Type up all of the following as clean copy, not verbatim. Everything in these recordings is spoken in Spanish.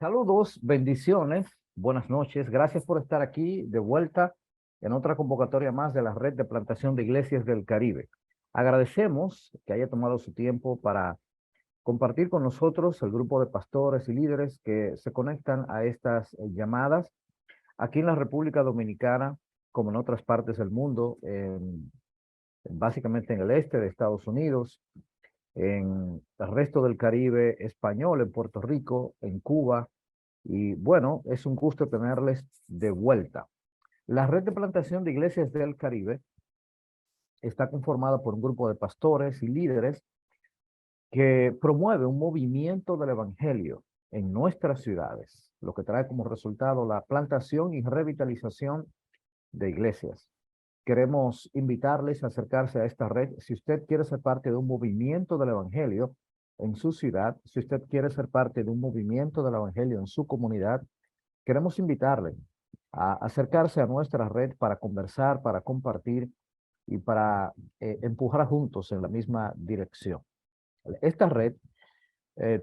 Saludos, bendiciones, buenas noches. Gracias por estar aquí de vuelta en otra convocatoria más de la Red de Plantación de Iglesias del Caribe. Agradecemos que haya tomado su tiempo para compartir con nosotros el grupo de pastores y líderes que se conectan a estas llamadas aquí en la República Dominicana, como en otras partes del mundo, básicamente en el este de Estados Unidos, en el resto del Caribe español, en Puerto Rico, en Cuba. Y bueno, es un gusto tenerles de vuelta. La red de plantación de iglesias del Caribe está conformada por un grupo de pastores y líderes que promueve un movimiento del evangelio en nuestras ciudades, lo que trae como resultado la plantación y revitalización de iglesias. Queremos invitarles a acercarse a esta red. Si usted quiere ser parte de un movimiento del evangelio en su ciudad, si usted quiere ser parte de un movimiento del evangelio en su comunidad, queremos invitarle a acercarse a nuestra red para conversar, para compartir y para empujar juntos en la misma dirección. Esta red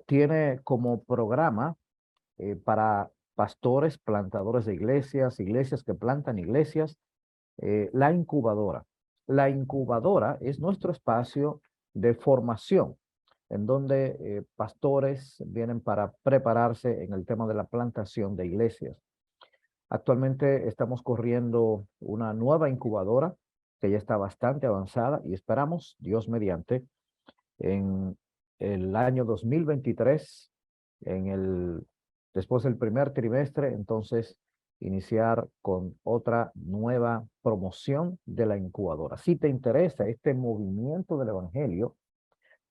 tiene como programa para pastores, plantadores de iglesias, iglesias que plantan iglesias, la incubadora. La incubadora es nuestro espacio de formación en donde pastores vienen para prepararse en el tema de la plantación de iglesias. Actualmente estamos corriendo una nueva incubadora que ya está bastante avanzada y esperamos, Dios mediante, en el año 2023, después del primer trimestre, entonces iniciar con otra nueva promoción de la incubadora. Si te interesa este movimiento del evangelio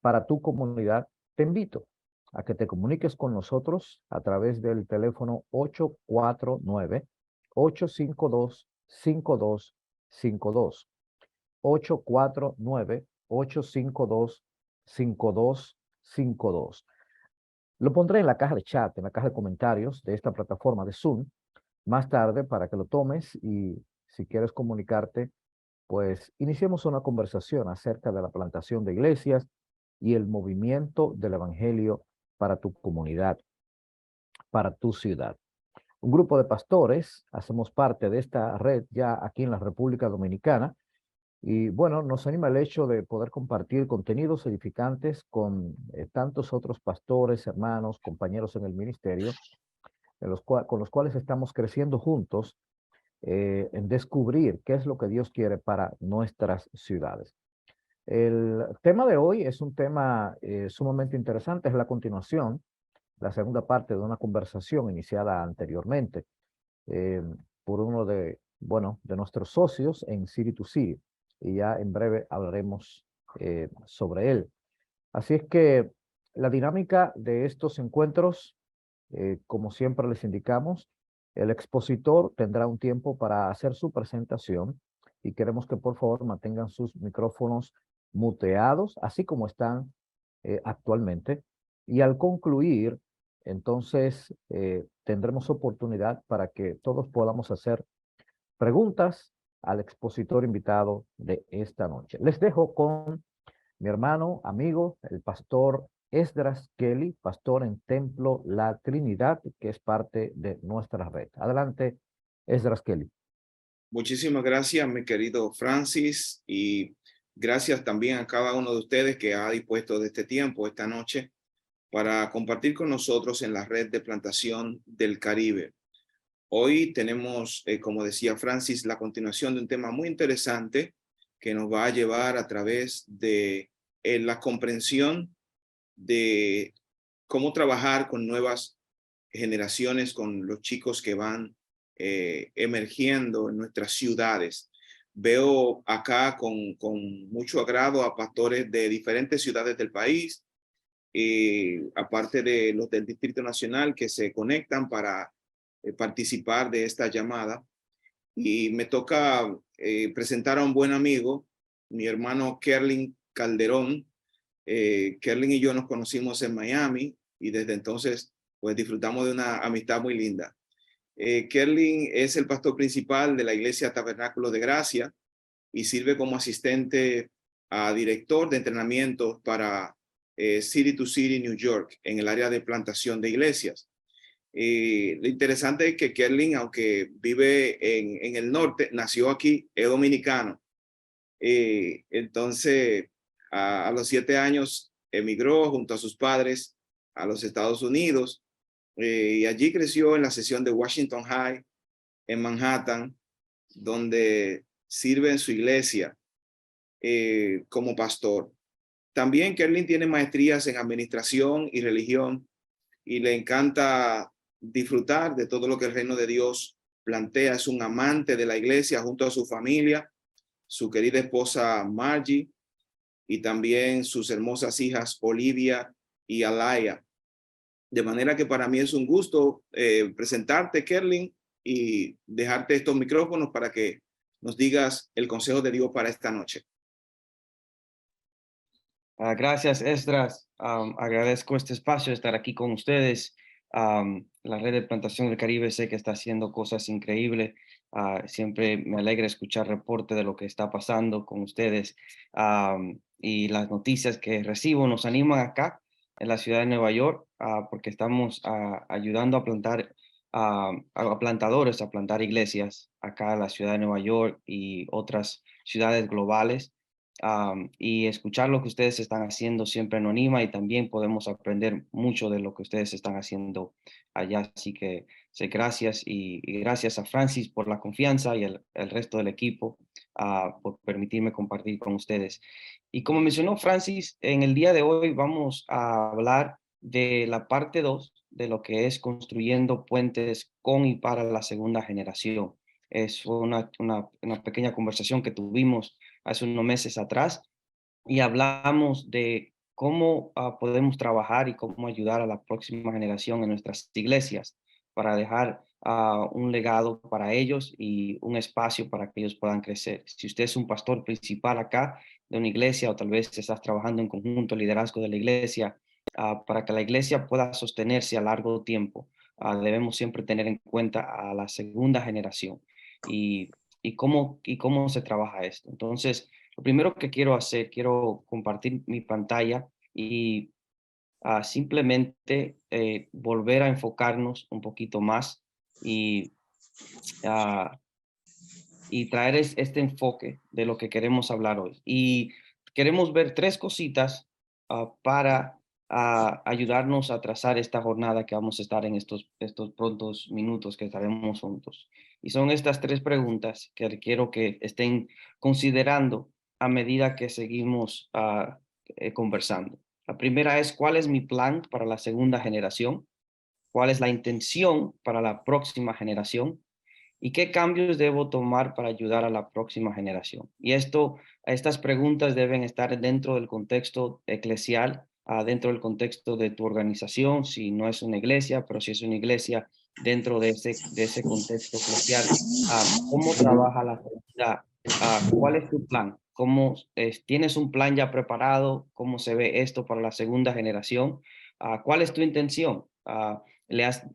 para tu comunidad, te invito a que te comuniques con nosotros a través del teléfono 849-852-5252. 849-852-5252. Lo pondré en la caja de chat, en la caja de comentarios de esta plataforma de Zoom más tarde para que lo tomes y si quieres comunicarte, pues iniciemos una conversación acerca de la plantación de iglesias y el movimiento del evangelio para tu comunidad, para tu ciudad. Un grupo de pastores, hacemos parte de esta red ya aquí en la República Dominicana y bueno, nos anima el hecho de poder compartir contenidos edificantes con tantos otros pastores, hermanos, compañeros en el ministerio, con los cuales estamos creciendo juntos en descubrir qué es lo que Dios quiere para nuestras ciudades. El tema de hoy es un tema sumamente interesante, es la continuación, la segunda parte de una conversación iniciada anteriormente eh, por uno de nuestros socios en City to City, y ya en breve hablaremos sobre él. Así es que la dinámica de estos encuentros, como siempre les indicamos, el expositor tendrá un tiempo para hacer su presentación y queremos que por favor mantengan sus micrófonos muteados, así como están actualmente. Y al concluir, entonces tendremos oportunidad para que todos podamos hacer preguntas al expositor invitado de esta noche. Les dejo con mi hermano, amigo, el pastor Esdras Kelly, pastor en Templo La Trinidad, que es parte de nuestra red. Adelante, Esdras Kelly. Muchísimas gracias, mi querido Francis, y gracias también a cada uno de ustedes que ha dispuesto de este tiempo esta noche para compartir con nosotros en la red de plantación del Caribe. Hoy tenemos, como decía Francis, la continuación de un tema muy interesante que nos va a llevar a través de la comprensión de cómo trabajar con nuevas generaciones, con los chicos que van emergiendo en nuestras ciudades. Veo acá con mucho agrado a pastores de diferentes ciudades del país, aparte de los del Distrito Nacional que se conectan para participar de esta llamada. Y me toca presentar a un buen amigo, mi hermano Kerlin Calderón. Kerlin y yo nos conocimos en Miami y desde entonces pues disfrutamos de una amistad muy linda. Kerlin es el pastor principal de la iglesia Tabernáculo de Gracia y sirve como asistente a director de entrenamiento para City to City, New York, en el área de plantación de iglesias. Lo interesante es que Kerlin, aunque vive en el norte, nació aquí, es dominicano. Entonces, a los 7 años emigró junto a sus padres a los Estados Unidos y allí creció en la sección de Washington High en Manhattan, donde sirve en su iglesia como pastor. También Kerlin tiene maestrías en administración y religión y le encanta disfrutar de todo lo que el reino de Dios plantea. Es un amante de la iglesia junto a su familia, su querida esposa Margie y también sus hermosas hijas Olivia y Alaya. De manera que para mí es un gusto presentarte, Kerlin, y dejarte estos micrófonos para que nos digas el consejo de Dios para esta noche. Gracias, Esdras. Agradezco este espacio, estar aquí con ustedes. La Red de Plantación del Caribe sé que está haciendo cosas increíbles. Siempre me alegra escuchar reportes de lo que está pasando con ustedes. Y las noticias que recibo nos animan acá en la ciudad de Nueva York, porque estamos ayudando a plantar a plantadores a plantar iglesias acá en la ciudad de Nueva York y otras ciudades globales. Y escuchar lo que ustedes están haciendo siempre nos anima y también podemos aprender mucho de lo que ustedes están haciendo allá. Así que sé gracias y gracias a Francis por la confianza y el resto del equipo por permitirme compartir con ustedes. Y como mencionó Francis, en el día de hoy vamos a hablar de la parte 2 de lo que es construyendo puentes con y para la segunda generación. Es una pequeña conversación que tuvimos hace unos meses atrás y hablamos de cómo podemos trabajar y cómo ayudar a la próxima generación en nuestras iglesias para dejar un legado para ellos y un espacio para que ellos puedan crecer. Si usted es un pastor principal acá de una iglesia o tal vez estás trabajando en conjunto, liderazgo de la iglesia, para que la iglesia pueda sostenerse a largo tiempo, debemos siempre tener en cuenta a la segunda generación y, y cómo se trabaja esto. Entonces, lo primero que quiero hacer, quiero compartir mi pantalla y simplemente volver a enfocarnos un poquito más y, ah, y traer este enfoque de lo que queremos hablar hoy. Y queremos ver tres cositas para ayudarnos a trazar esta jornada que vamos a estar en estos prontos minutos que estaremos juntos. Y son estas tres preguntas que quiero que estén considerando a medida que seguimos conversando. La primera es, ¿cuál es mi plan para la segunda generación? ¿Cuál es la intención para la próxima generación? ¿Y qué cambios debo tomar para ayudar a la próxima generación? Y estas preguntas deben estar dentro del contexto eclesial, dentro del contexto de tu organización, si no es una iglesia, pero si es una iglesia, dentro de ese contexto eclesial. ¿Cómo trabaja la comunidad? ¿Cuál es tu plan? ¿Tienes un plan ya preparado? ¿Cómo se ve esto para la segunda generación? ¿Cuál es tu intención? ¿Le has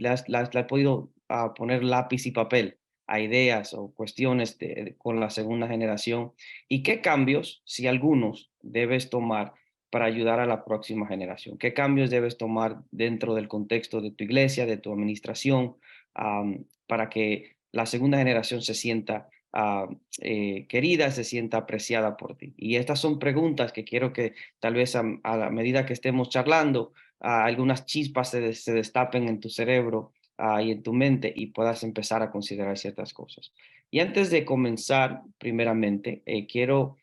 podido poner lápiz y papel a ideas o cuestiones con la segunda generación? ¿Y qué cambios, si algunos, debes tomar para ayudar a la próxima generación? ¿Qué cambios debes tomar dentro del contexto de tu iglesia, de tu administración, para que la segunda generación se sienta querida, se sienta apreciada por ti? Y estas son preguntas que quiero que tal vez a la medida que estemos charlando, algunas chispas se destapen en tu cerebro y en tu mente y puedas empezar a considerar ciertas cosas. Y antes de comenzar, primeramente, quiero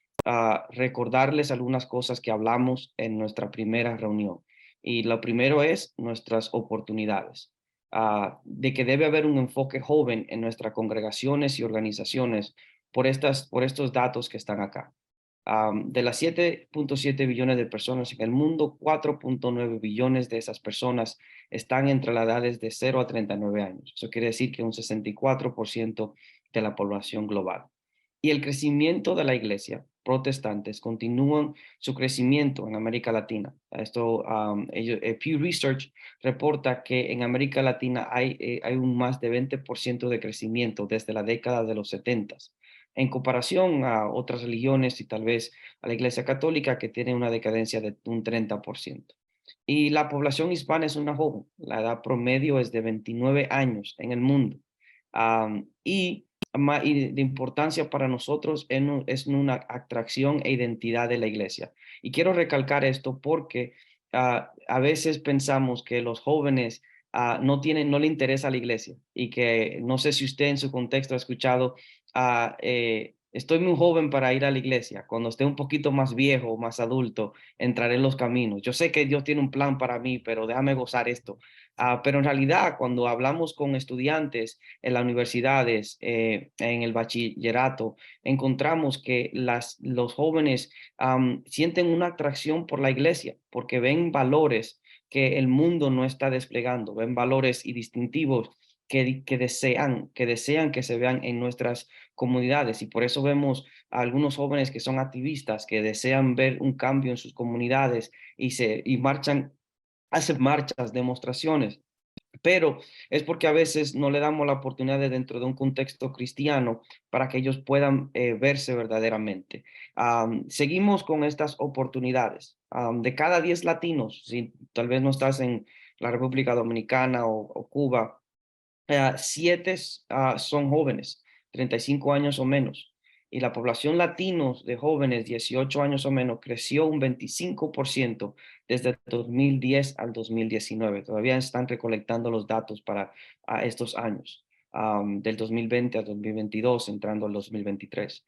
recordarles algunas cosas que hablamos en nuestra primera reunión. Y lo primero es nuestras oportunidades, de que debe haber un enfoque joven en nuestras congregaciones y organizaciones por estos datos que están acá. De las 7.7 billones de personas en el mundo, 4.9 billones de esas personas están entre las edades de 0 a 39 años. Eso quiere decir que un 64% de la población global. Y el crecimiento de la iglesia protestantes continúan su crecimiento en América Latina. Pew Research reporta que en América Latina hay un más de 20% de crecimiento desde la década de los 70 en comparación a otras religiones y tal vez a la Iglesia Católica, que tiene una decadencia de un 30%. Y la población hispana es una joven. La edad promedio es de 29 años en el mundo. Y de importancia para nosotros es una atracción e identidad de la iglesia. Y quiero recalcar esto porque a veces pensamos que los jóvenes no le interesa la iglesia y que no sé si usted en su contexto ha escuchado, estoy muy joven para ir a la iglesia. Cuando esté un poquito más viejo, más adulto, entraré en los caminos. Yo sé que Dios tiene un plan para mí, pero déjame gozar esto. Pero en realidad, cuando hablamos con estudiantes en las universidades, en el bachillerato, encontramos que los jóvenes sienten una atracción por la iglesia porque ven valores que el mundo no está desplegando, ven valores y distintivos que desean que se vean en nuestras comunidades. Y por eso vemos a algunos jóvenes que son activistas, que desean ver un cambio en sus comunidades y marchan, hacen marchas, demostraciones, pero es porque a veces no le damos la oportunidad dentro de un contexto cristiano para que ellos puedan verse verdaderamente. Seguimos con estas oportunidades. De cada 10 latinos, si tal vez no estás en la República Dominicana o Cuba, 7 son jóvenes, 35 años o menos. Y la población latinos de jóvenes 18 años o menos creció un 25% desde 2010 al 2019. Todavía están recolectando los datos para estos años, del 2020 al 2022, entrando al 2023.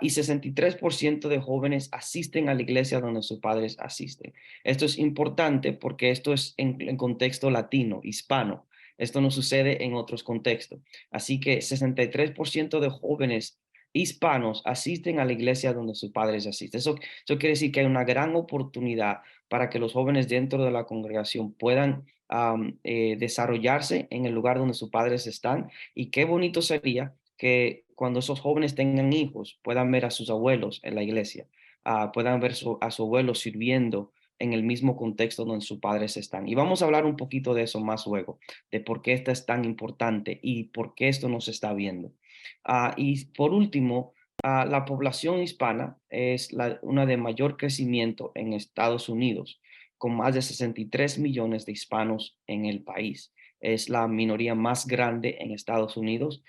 Y 63% de jóvenes asisten a la iglesia donde sus padres asisten. Esto es importante porque esto es en contexto latino, hispano. Esto no sucede en otros contextos. Así que 63% de jóvenes hispanos asisten a la iglesia donde sus padres asisten. Eso quiere decir que hay una gran oportunidad para que los jóvenes dentro de la congregación puedan desarrollarse en el lugar donde sus padres están. Y qué bonito sería que cuando esos jóvenes tengan hijos puedan ver a sus abuelos en la iglesia, puedan ver a su abuelo sirviendo en el mismo contexto donde sus padres están. Y vamos a hablar un poquito de eso más luego, de por qué esto es tan importante y por qué esto nos está viendo. Y por último, la población hispana es una de mayor crecimiento en Estados Unidos, con más de 63 millones de hispanos en el país. Es la minoría más grande en Estados Unidos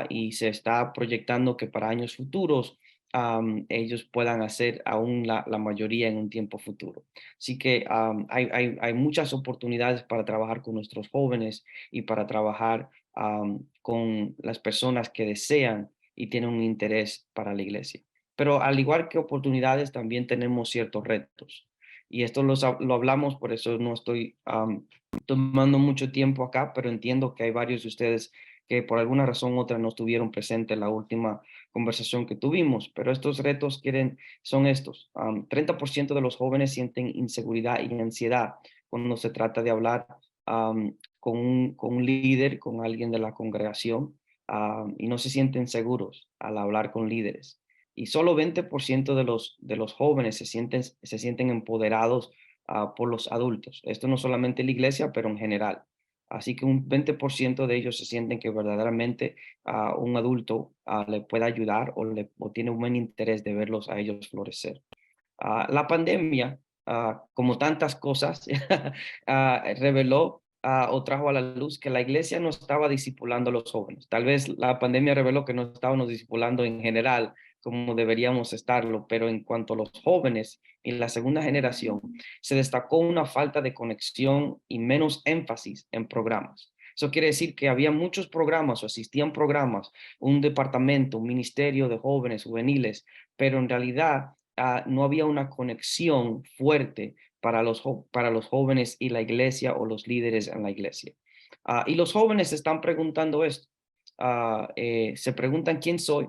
y se está proyectando que para años futuros ellos puedan hacer aún la mayoría en un tiempo futuro. Así que hay muchas oportunidades para trabajar con nuestros jóvenes y para trabajar con las personas que desean y tienen un interés para la iglesia. Pero al igual que oportunidades, también tenemos ciertos retos. Y esto lo hablamos, por eso no estoy tomando mucho tiempo acá, pero entiendo que hay varios de ustedes que por alguna razón u otra no estuvieron presentes en la última conversación que tuvimos, pero estos retos son estos. 30% de los jóvenes sienten inseguridad y ansiedad cuando se trata de hablar con un líder, con alguien de la congregación, y no se sienten seguros al hablar con líderes. Y solo 20% de los jóvenes se sienten empoderados por los adultos. Esto no solamente en la iglesia, pero en general. Así que un 20% de ellos se sienten que verdaderamente un adulto le puede ayudar o tiene un buen interés de verlos a ellos florecer. La pandemia, como tantas cosas, reveló o trajo a la luz que la iglesia no estaba discipulando a los jóvenes. Tal vez la pandemia reveló que no estábamos discipulando en general como deberíamos estarlo, pero en cuanto a los jóvenes y la segunda generación, se destacó una falta de conexión y menos énfasis en programas. Eso quiere decir que había muchos programas o existían programas, un departamento, un ministerio de jóvenes juveniles, pero en realidad no había una conexión fuerte para los jóvenes y la iglesia o los líderes en la iglesia. Y los jóvenes se están preguntando esto. Se preguntan quién soy,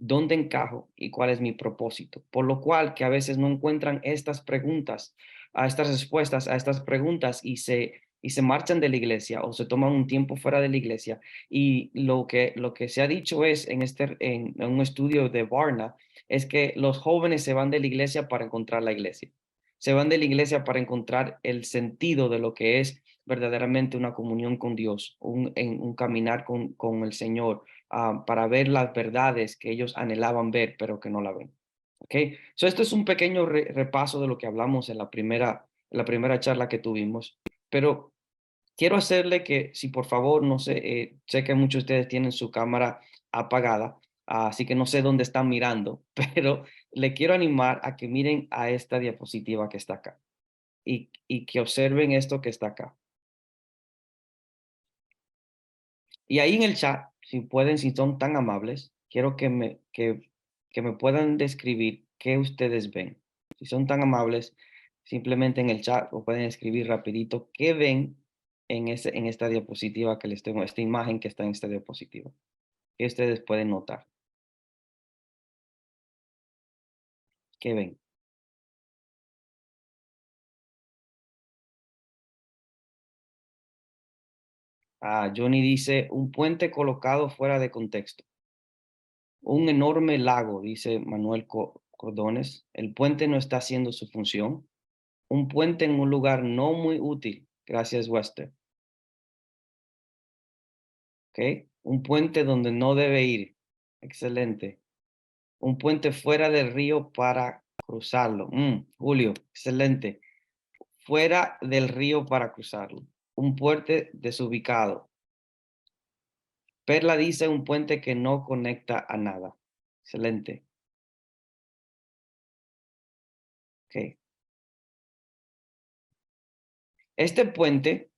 dónde encajo y cuál es mi propósito. Por lo cual que a veces no encuentran estas preguntas, estas respuestas a estas preguntas y se marchan de la iglesia o se toman un tiempo fuera de la iglesia. Y lo que se ha dicho es en un estudio de Barna, es que los jóvenes se van de la iglesia para encontrar la iglesia. Se van de la iglesia para encontrar el sentido de lo que es verdaderamente una comunión con Dios, un caminar con el Señor, para ver las verdades que ellos anhelaban ver, pero que no la ven. ¿Ok? So esto es un pequeño repaso de lo que hablamos en la primera la primera charla que tuvimos, pero quiero hacerle que, si por favor, no sé, sé que muchos de ustedes tienen su cámara apagada, así que no sé dónde están mirando, pero le quiero animar a que miren a esta diapositiva que está acá y que observen esto que está acá. Y ahí en el chat, si pueden, si son tan amables, quiero que me puedan describir qué ustedes ven. Si son tan amables, simplemente en el chat o pueden escribir rapidito qué ven en esta diapositiva que les tengo, esta imagen que está en esta diapositiva. ¿Qué ustedes pueden notar? ¿Qué ven? Johnny dice, un puente colocado fuera de contexto. Un enorme lago, dice Manuel Cordones. El puente no está haciendo su función. Un puente en un lugar no muy útil. Gracias, Wester. ¿Ok? Un puente donde no debe ir. Excelente. Un puente fuera del río para cruzarlo. Julio, excelente. Fuera del río para cruzarlo. Un puente desubicado. Perla dice un puente que no conecta a nada. Excelente. Ok. Este puente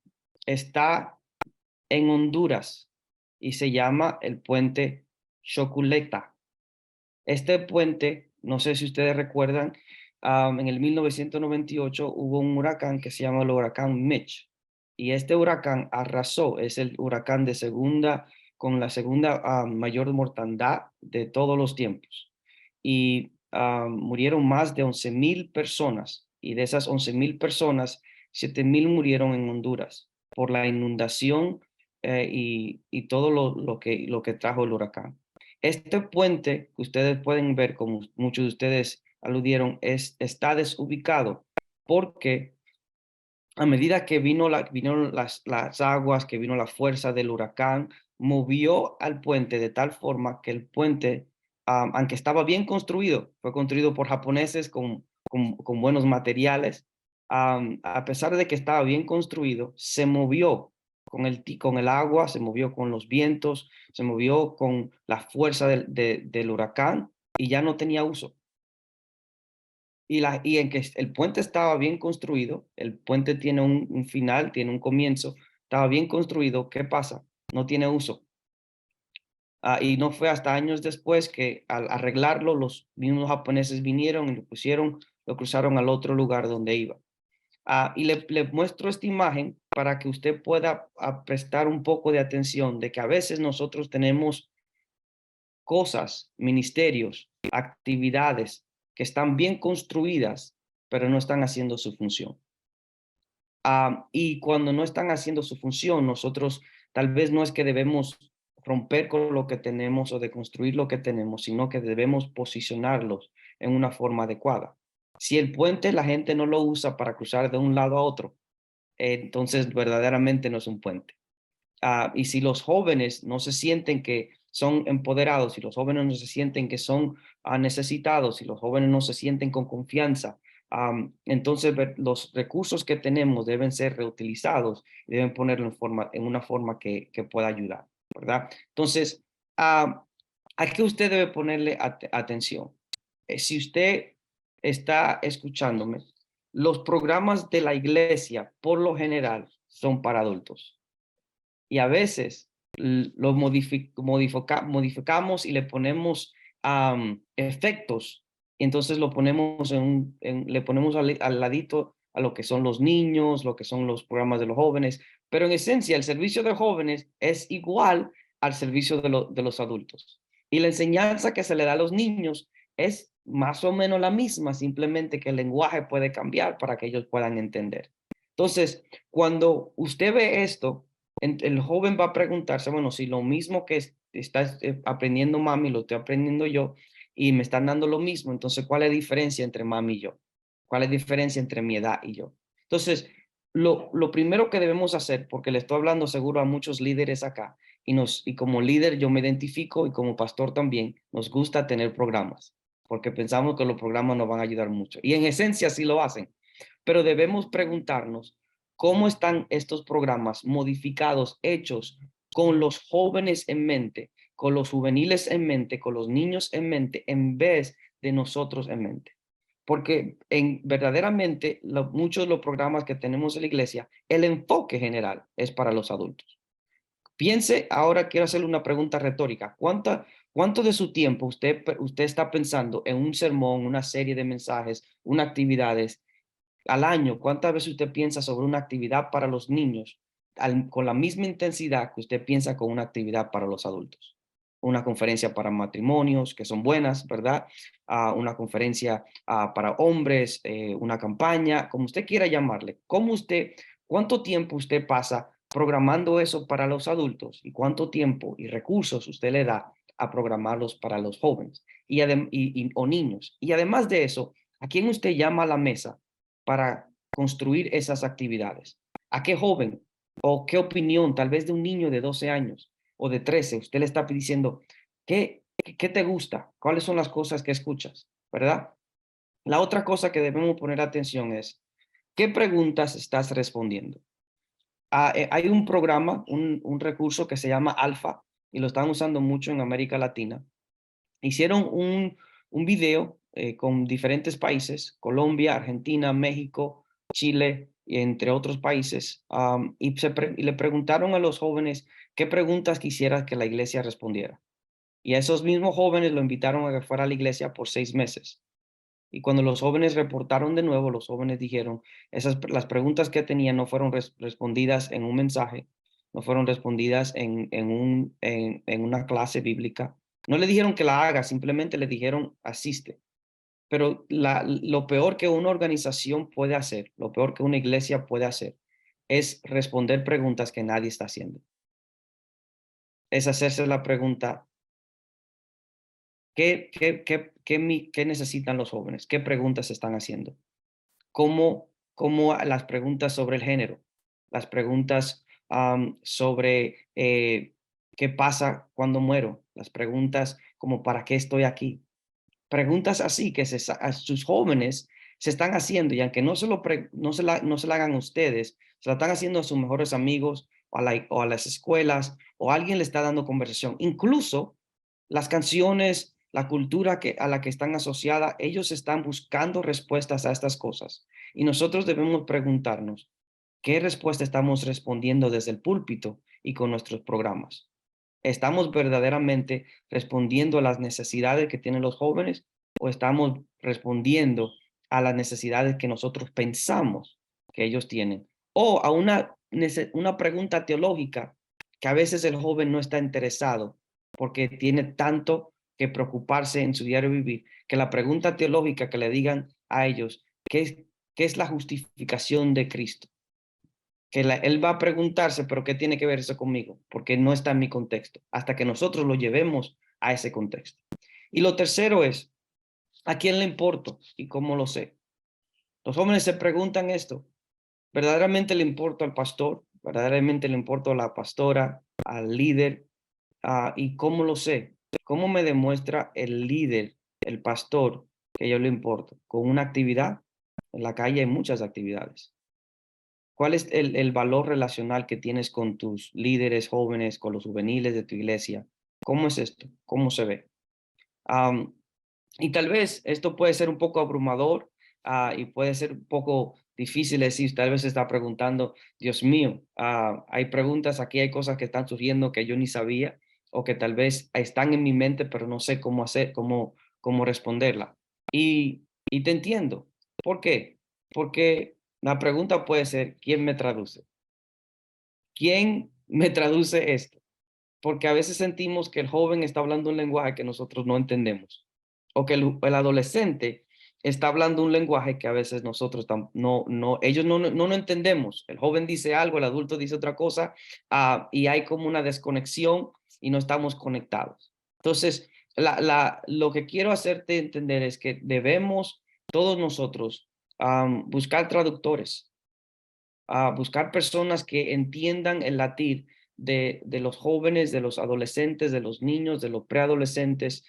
está en Honduras y se llama el puente Choculeta. Este puente, no sé si ustedes recuerdan, en el 1998 hubo un huracán que se llama el huracán Mitch. Y este huracán arrasó, es el huracán de segunda, con la segunda mayor mortandad de todos los tiempos. Y murieron más de 11,000 personas. Y de esas 11,000 personas, 7,000 murieron en Honduras por la inundación y todo lo que trajo el huracán. Este puente que ustedes pueden ver, como muchos de ustedes aludieron, está desubicado porque a medida que vinieron las aguas, que vino la fuerza del huracán, movió al puente de tal forma que el puente, aunque estaba bien construido, fue construido por japoneses con buenos materiales, a pesar de que estaba bien construido, se movió con el agua, se movió con los vientos, se movió con la fuerza del huracán y ya no tenía uso. Y en que el puente estaba bien construido, el puente tiene un final, tiene un comienzo, estaba bien construido, ¿qué pasa? No tiene uso. Y no fue hasta años después que al arreglarlo, los mismos japoneses vinieron y lo pusieron, lo cruzaron al otro lugar donde iba. Y le muestro esta imagen para que usted pueda prestar un poco de atención de que a veces nosotros tenemos cosas, ministerios, actividades que están bien construidas, pero no están haciendo su función. Y cuando no están haciendo su función, nosotros tal vez no es que debemos romper con lo que tenemos o deconstruir lo que tenemos, sino que debemos posicionarlos en una forma adecuada. Si el puente la gente no lo usa para cruzar de un lado a otro, entonces verdaderamente no es un puente. Y si los jóvenes no se sienten que son empoderados, si los jóvenes no se sienten que son necesitados, si los jóvenes no se sienten con confianza, entonces los recursos que tenemos deben ser reutilizados y deben ponerlo en una forma que pueda ayudar, ¿verdad? Entonces, ¿a qué usted debe ponerle atención? Si usted está escuchándome, los programas de la iglesia, por lo general, son para adultos y a veces lo modificamos y le ponemos efectos. Y entonces lo ponemos le ponemos al ladito a lo que son los niños, lo que son los programas de los jóvenes, pero en esencia el servicio de jóvenes es igual al servicio de los adultos. Y la enseñanza que se le da a los niños es más o menos la misma, simplemente que el lenguaje puede cambiar para que ellos puedan entender. Entonces, cuando usted ve esto, el joven va a preguntarse, bueno, si lo mismo que está aprendiendo mami lo estoy aprendiendo yo y me están dando lo mismo, entonces, ¿cuál es la diferencia entre mami y yo? ¿Cuál es la diferencia entre mi edad y yo? Entonces, lo primero que debemos hacer, porque le estoy hablando seguro a muchos líderes acá, y como líder yo me identifico y como pastor también, nos gusta tener programas, porque pensamos que los programas nos van a ayudar mucho. Y en esencia sí lo hacen, pero debemos preguntarnos cómo están estos programas modificados, hechos con los jóvenes en mente, con los juveniles en mente, con los niños en mente, en vez de nosotros en mente. Porque verdaderamente muchos de los programas que tenemos en la iglesia, el enfoque general es para los adultos. Piense, ahora quiero hacerle una pregunta retórica. ¿Cuánto de su tiempo usted está pensando en un sermón, una serie de mensajes, unas actividades al año? ¿Cuántas veces usted piensa sobre una actividad para los niños con la misma intensidad que usted piensa con una actividad para los adultos? Una conferencia para matrimonios, que son buenas, ¿verdad? Una conferencia para hombres, una campaña, como usted quiera llamarle. ¿Cuánto tiempo usted pasa programando eso para los adultos y cuánto tiempo y recursos usted le da a programarlos para los jóvenes o niños? Y además de eso, ¿a quién usted llama a la mesa para construir esas actividades? ¿A qué joven o qué opinión, tal vez de un niño de 12 años o de 13, usted le está diciendo, ¿qué te gusta? ¿Cuáles son las cosas que escuchas? ¿Verdad? La otra cosa que debemos poner atención es, ¿qué preguntas estás respondiendo? Hay un programa, un recurso que se llama Alfa y lo están usando mucho en América Latina. Hicieron un video con diferentes países, Colombia, Argentina, México, Chile, y entre otros países, y le preguntaron a los jóvenes qué preguntas quisiera que la iglesia respondiera. Y a esos mismos jóvenes lo invitaron a que fuera a la iglesia por 6 meses. Y cuando los jóvenes reportaron de nuevo, los jóvenes dijeron, las preguntas que tenían no fueron respondidas en un mensaje, no fueron respondidas en una clase bíblica. No le dijeron que la haga, simplemente le dijeron asiste. Pero lo peor que una organización puede hacer, lo peor que una iglesia puede hacer, es responder preguntas que nadie está haciendo. Es hacerse la pregunta, ¿qué necesitan los jóvenes? ¿Qué preguntas están haciendo? Como las preguntas sobre el género, las preguntas sobre qué pasa cuando muero, las preguntas como ¿para qué estoy aquí? Preguntas así que sus jóvenes se están haciendo, y aunque no se la hagan ustedes, se la están haciendo a sus mejores amigos o a las escuelas, o alguien le está dando conversación. Incluso las canciones, la cultura a la que están asociadas, ellos están buscando respuestas a estas cosas. Y nosotros debemos preguntarnos, ¿qué respuesta estamos respondiendo desde el púlpito y con nuestros programas? ¿Estamos verdaderamente respondiendo a las necesidades que tienen los jóvenes o estamos respondiendo a las necesidades que nosotros pensamos que ellos tienen? O a una pregunta teológica que a veces el joven no está interesado porque tiene tanto que preocuparse en su diario vivir, que la pregunta teológica que le digan a ellos, ¿qué es la justificación de Cristo? Que él va a preguntarse, pero ¿qué tiene que ver eso conmigo? Porque no está en mi contexto, hasta que nosotros lo llevemos a ese contexto. Y lo tercero es, ¿a quién le importo y cómo lo sé? Los jóvenes se preguntan esto, ¿verdaderamente le importo al pastor? ¿Verdaderamente le importo a la pastora, al líder? ¿Y cómo lo sé? ¿Cómo me demuestra el líder, el pastor, que yo le importo? ¿Con una actividad? En la calle hay muchas actividades. ¿Cuál es el valor relacional que tienes con tus líderes jóvenes, con los juveniles de tu iglesia? ¿Cómo es esto? ¿Cómo se ve? Am, y tal vez esto puede ser un poco abrumador y puede ser un poco difícil decir, tal vez se está preguntando, Dios mío, hay preguntas aquí, hay cosas que están surgiendo que yo ni sabía o que tal vez están en mi mente, pero no sé cómo hacer, cómo responderla. Y te entiendo. ¿Por qué? Porque la pregunta puede ser, ¿quién me traduce? ¿Quién me traduce esto? Porque a veces sentimos que el joven está hablando un lenguaje que nosotros no entendemos, o que el adolescente está hablando un lenguaje que a veces nosotros ellos no entendemos. El joven dice algo, el adulto dice otra cosa, y hay como una desconexión y no estamos conectados. Entonces, lo que quiero hacerte entender es que debemos todos nosotros buscar traductores, buscar personas que entiendan el latir de los jóvenes, de los adolescentes, de los niños, de los preadolescentes,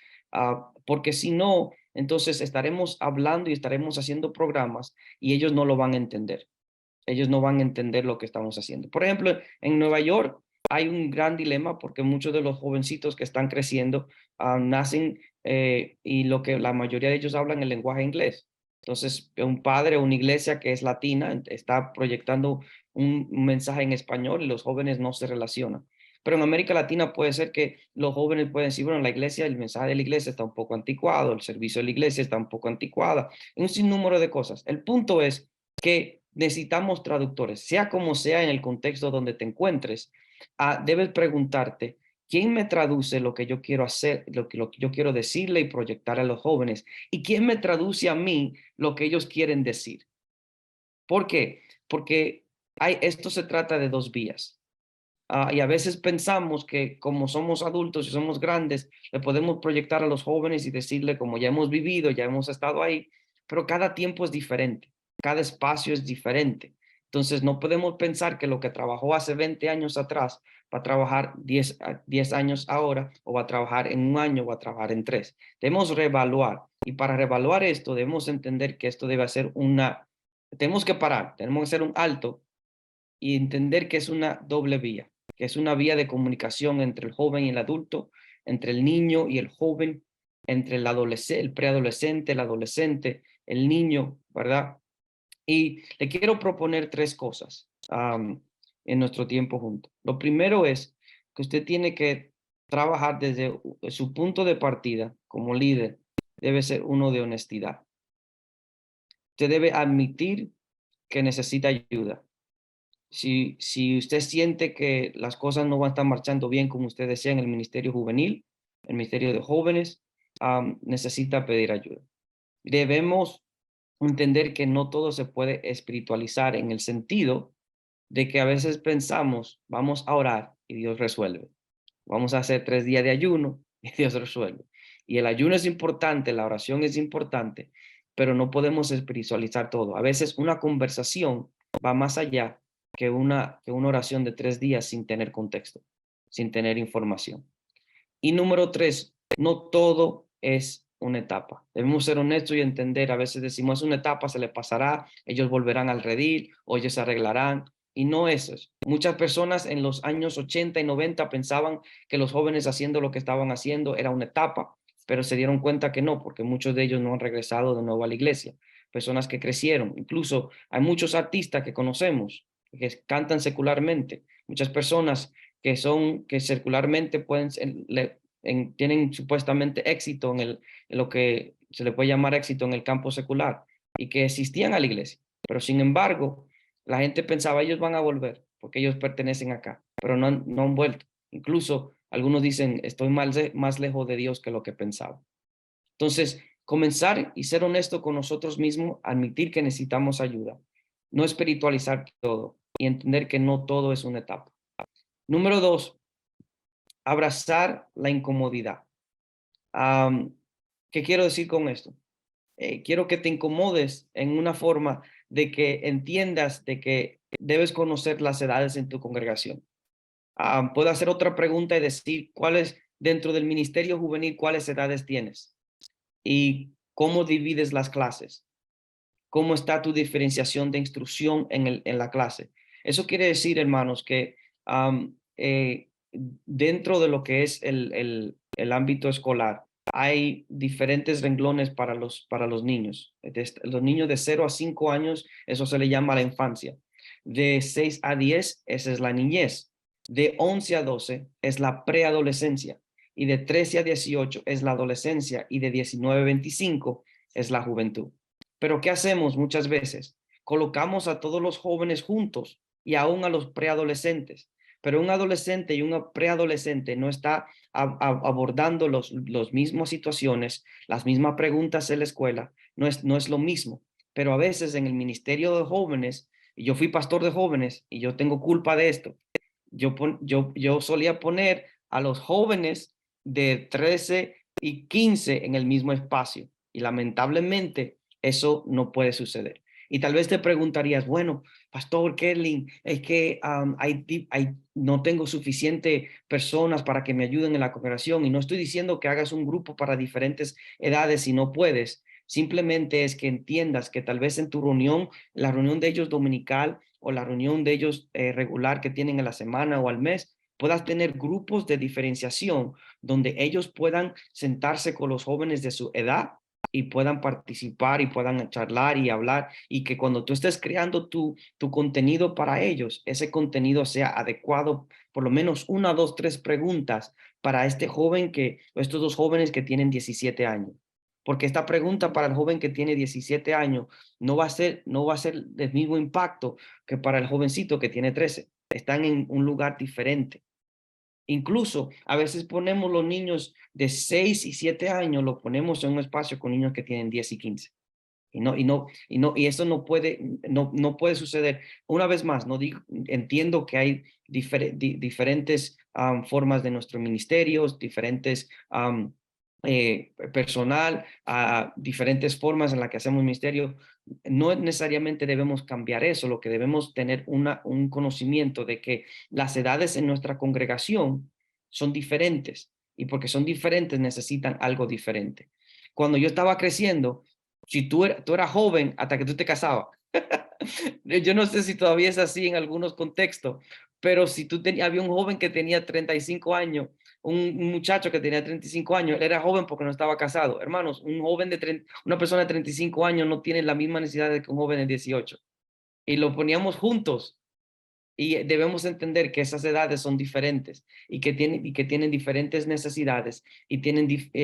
porque si no, entonces estaremos hablando y estaremos haciendo programas y ellos no lo van a entender. Ellos no van a entender lo que estamos haciendo. Por ejemplo, en Nueva York hay un gran dilema porque muchos de los jovencitos que están creciendo nacen y lo que la mayoría de ellos hablan el lenguaje inglés. Entonces, un padre o una iglesia que es latina está proyectando un mensaje en español y los jóvenes no se relacionan. Pero en América Latina puede ser que los jóvenes pueden decir, bueno, la iglesia, el mensaje de la iglesia está un poco anticuado, el servicio de la iglesia está un poco anticuada, un sinnúmero de cosas. El punto es que necesitamos traductores, sea como sea en el contexto donde te encuentres. Debes preguntarte, ¿quién me traduce lo que yo quiero hacer, lo que yo quiero decirle y proyectar a los jóvenes? ¿Y quién me traduce a mí lo que ellos quieren decir? ¿Por qué? Porque esto se trata de dos vías. Y a veces pensamos que como somos adultos y somos grandes, le podemos proyectar a los jóvenes y decirle como ya hemos vivido, ya hemos estado ahí, pero cada tiempo es diferente, cada espacio es diferente. Entonces no podemos pensar que lo que trabajó hace 20 años atrás va a trabajar 10 años ahora, o va a trabajar en un año, o va a trabajar en 3. Debemos reevaluar, y para reevaluar esto debemos entender que esto debe ser tenemos que parar, tenemos que hacer un alto y entender que es una doble vía, que es una vía de comunicación entre el joven y el adulto, entre el niño y el joven, entre el adolescente, el preadolescente, el adolescente, el niño, ¿verdad? Y le quiero proponer tres cosas en nuestro tiempo juntos. Lo primero es que usted tiene que trabajar desde su punto de partida como líder, debe ser uno de honestidad. Usted debe admitir que necesita ayuda. Si usted siente que las cosas no van a estar marchando bien como usted desea en el Ministerio Juvenil, el Ministerio de Jóvenes, necesita pedir ayuda. Debemos entender que no todo se puede espiritualizar en el sentido de que a veces pensamos, vamos a orar y Dios resuelve. Vamos a hacer 3 días de ayuno y Dios resuelve. Y el ayuno es importante, la oración es importante, pero no podemos espiritualizar todo. A veces una conversación va más allá que una oración de 3 días sin tener contexto, sin tener información. Y número 3, no todo es una etapa. Debemos ser honestos y entender, a veces decimos es una etapa, se le pasará, ellos volverán al redil o ellos se arreglarán. Y no eso es. Muchas personas en los años 80 y 90 pensaban que los jóvenes haciendo lo que estaban haciendo era una etapa, pero se dieron cuenta que no, porque muchos de ellos no han regresado de nuevo a la iglesia. Personas que crecieron. Incluso hay muchos artistas que conocemos que cantan secularmente. Muchas personas que secularmente tienen supuestamente éxito en lo que se le puede llamar éxito en el campo secular y que asistían a la iglesia. Pero sin embargo, la gente pensaba, ellos van a volver porque ellos pertenecen acá, pero no han vuelto. Incluso algunos dicen, estoy más lejos de Dios que lo que pensaba. Entonces, comenzar y ser honesto con nosotros mismos, admitir que necesitamos ayuda, no espiritualizar todo y entender que no todo es una etapa. Número 2, abrazar la incomodidad. ¿Qué quiero decir con esto? Quiero que te incomodes en una forma de que entiendas de que debes conocer las edades en tu congregación. Puedo hacer otra pregunta y decir, ¿cuáles dentro del ministerio juvenil, cuáles edades tienes? ¿Y cómo divides las clases? ¿Cómo está tu diferenciación de instrucción en la clase? Eso quiere decir, hermanos, que dentro de lo que es el ámbito escolar, hay diferentes renglones para los niños. Los niños de 0 a 5 años, eso se le llama la infancia. De 6 a 10, esa es la niñez. De 11 a 12 es la preadolescencia. Y de 13 a 18 es la adolescencia. Y de 19 a 25 es la juventud. Pero ¿qué hacemos muchas veces? Colocamos a todos los jóvenes juntos y aún a los preadolescentes. Pero un adolescente y una preadolescente no está abordando las mismas situaciones, las mismas preguntas en la escuela, no es lo mismo. Pero a veces en el ministerio de jóvenes, y yo fui pastor de jóvenes y yo tengo culpa de esto, yo solía poner a los jóvenes de 13 y 15 en el mismo espacio y lamentablemente eso no puede suceder. Y tal vez te preguntarías, bueno, Pastor Kerlin, es que no tengo suficiente personas para que me ayuden en la congregación. Y no estoy diciendo que hagas un grupo para diferentes edades si no puedes. Simplemente es que entiendas que tal vez en tu reunión, la reunión de ellos dominical o la reunión de ellos regular que tienen en la semana o al mes, puedas tener grupos de diferenciación donde ellos puedan sentarse con los jóvenes de su edad y puedan participar y puedan charlar y hablar, y que cuando tú estés creando tu contenido para ellos, ese contenido sea adecuado, por lo menos 1, 2, 3 preguntas para este joven o estos dos jóvenes que tienen 17 años. Porque esta pregunta para el joven que tiene 17 años no va a ser del mismo impacto que para el jovencito que tiene 13. Están en un lugar diferente. Incluso a veces ponemos los niños de 6 y 7 años, lo ponemos en un espacio con niños que tienen 10 y 15. Y eso no puede suceder. Una vez más, entiendo que hay diferentes formas de nuestros ministerios, diferentes personal, diferentes formas en las que hacemos ministerio. No necesariamente debemos cambiar eso. Lo que debemos tener un conocimiento de que las edades en nuestra congregación son diferentes, y porque son diferentes necesitan algo diferente. Cuando yo estaba creciendo, si tú eras joven hasta que tú te casabas. Yo no sé si todavía es así en algunos contextos, pero si había un joven que tenía 35 años, un muchacho que tenía 35 años, él era joven porque no estaba casado. Hermanos, una persona de 35 años no tiene la misma necesidad de que un joven de 18. Y lo poníamos juntos. Y debemos entender que esas edades son diferentes y que tienen diferentes necesidades y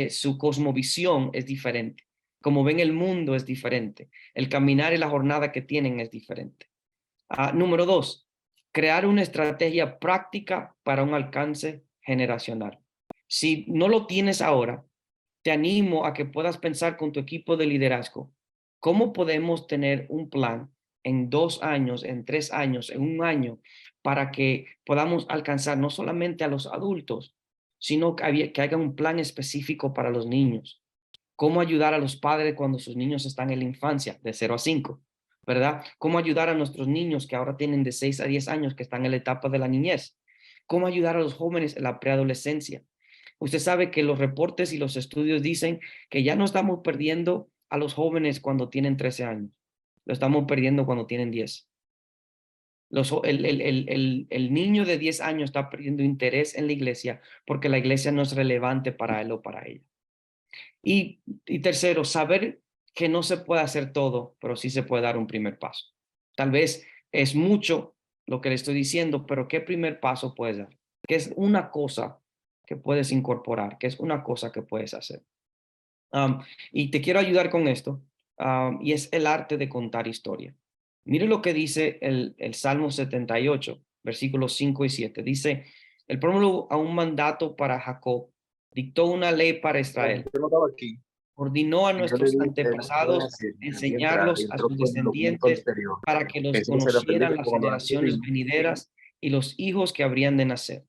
su cosmovisión es diferente. Como ven el mundo es diferente. El caminar y la jornada que tienen es diferente. Número 2, crear una estrategia práctica para un alcance generacional. Si no lo tienes ahora, te animo a que puedas pensar con tu equipo de liderazgo, ¿cómo podemos tener un plan en 2 años, en 3 años, en 1 año, para que podamos alcanzar no solamente a los adultos, sino que haya un plan específico para los niños? ¿Cómo ayudar a los padres cuando sus niños están en la infancia, de 0 a 5? ¿Verdad? ¿Cómo ayudar a nuestros niños que ahora tienen de 6 a 10 años, que están en la etapa de la niñez? ¿Cómo ayudar a los jóvenes en la preadolescencia? Usted sabe que los reportes y los estudios dicen que ya no estamos perdiendo a los jóvenes cuando tienen 13 años. Lo estamos perdiendo cuando tienen 10. El niño de 10 años está perdiendo interés en la iglesia porque la iglesia no es relevante para él o para ella. Y tercero, saber que no se puede hacer todo, pero sí se puede dar un primer paso. Tal vez es mucho lo que le estoy diciendo, pero ¿qué primer paso puedes dar? ¿Qué es una cosa que puedes incorporar? ¿Qué es una cosa que puedes hacer? Y te quiero ayudar con esto, y es el arte de contar historia. Mire lo que dice el Salmo 78, versículos 5 y 7. Dice, el pueblo a un mandato para Jacob, dictó una ley para Israel, Yo no estaba aquí. ordenó a Y yo le nuestros dije, le voy a antepasados decir, y entrar, y enseñarlos a entró sus por el documento descendientes anterior. para que los Ese se lo entendí conocieran que las cuando generaciones venideras y los hijos que habrían de nacer,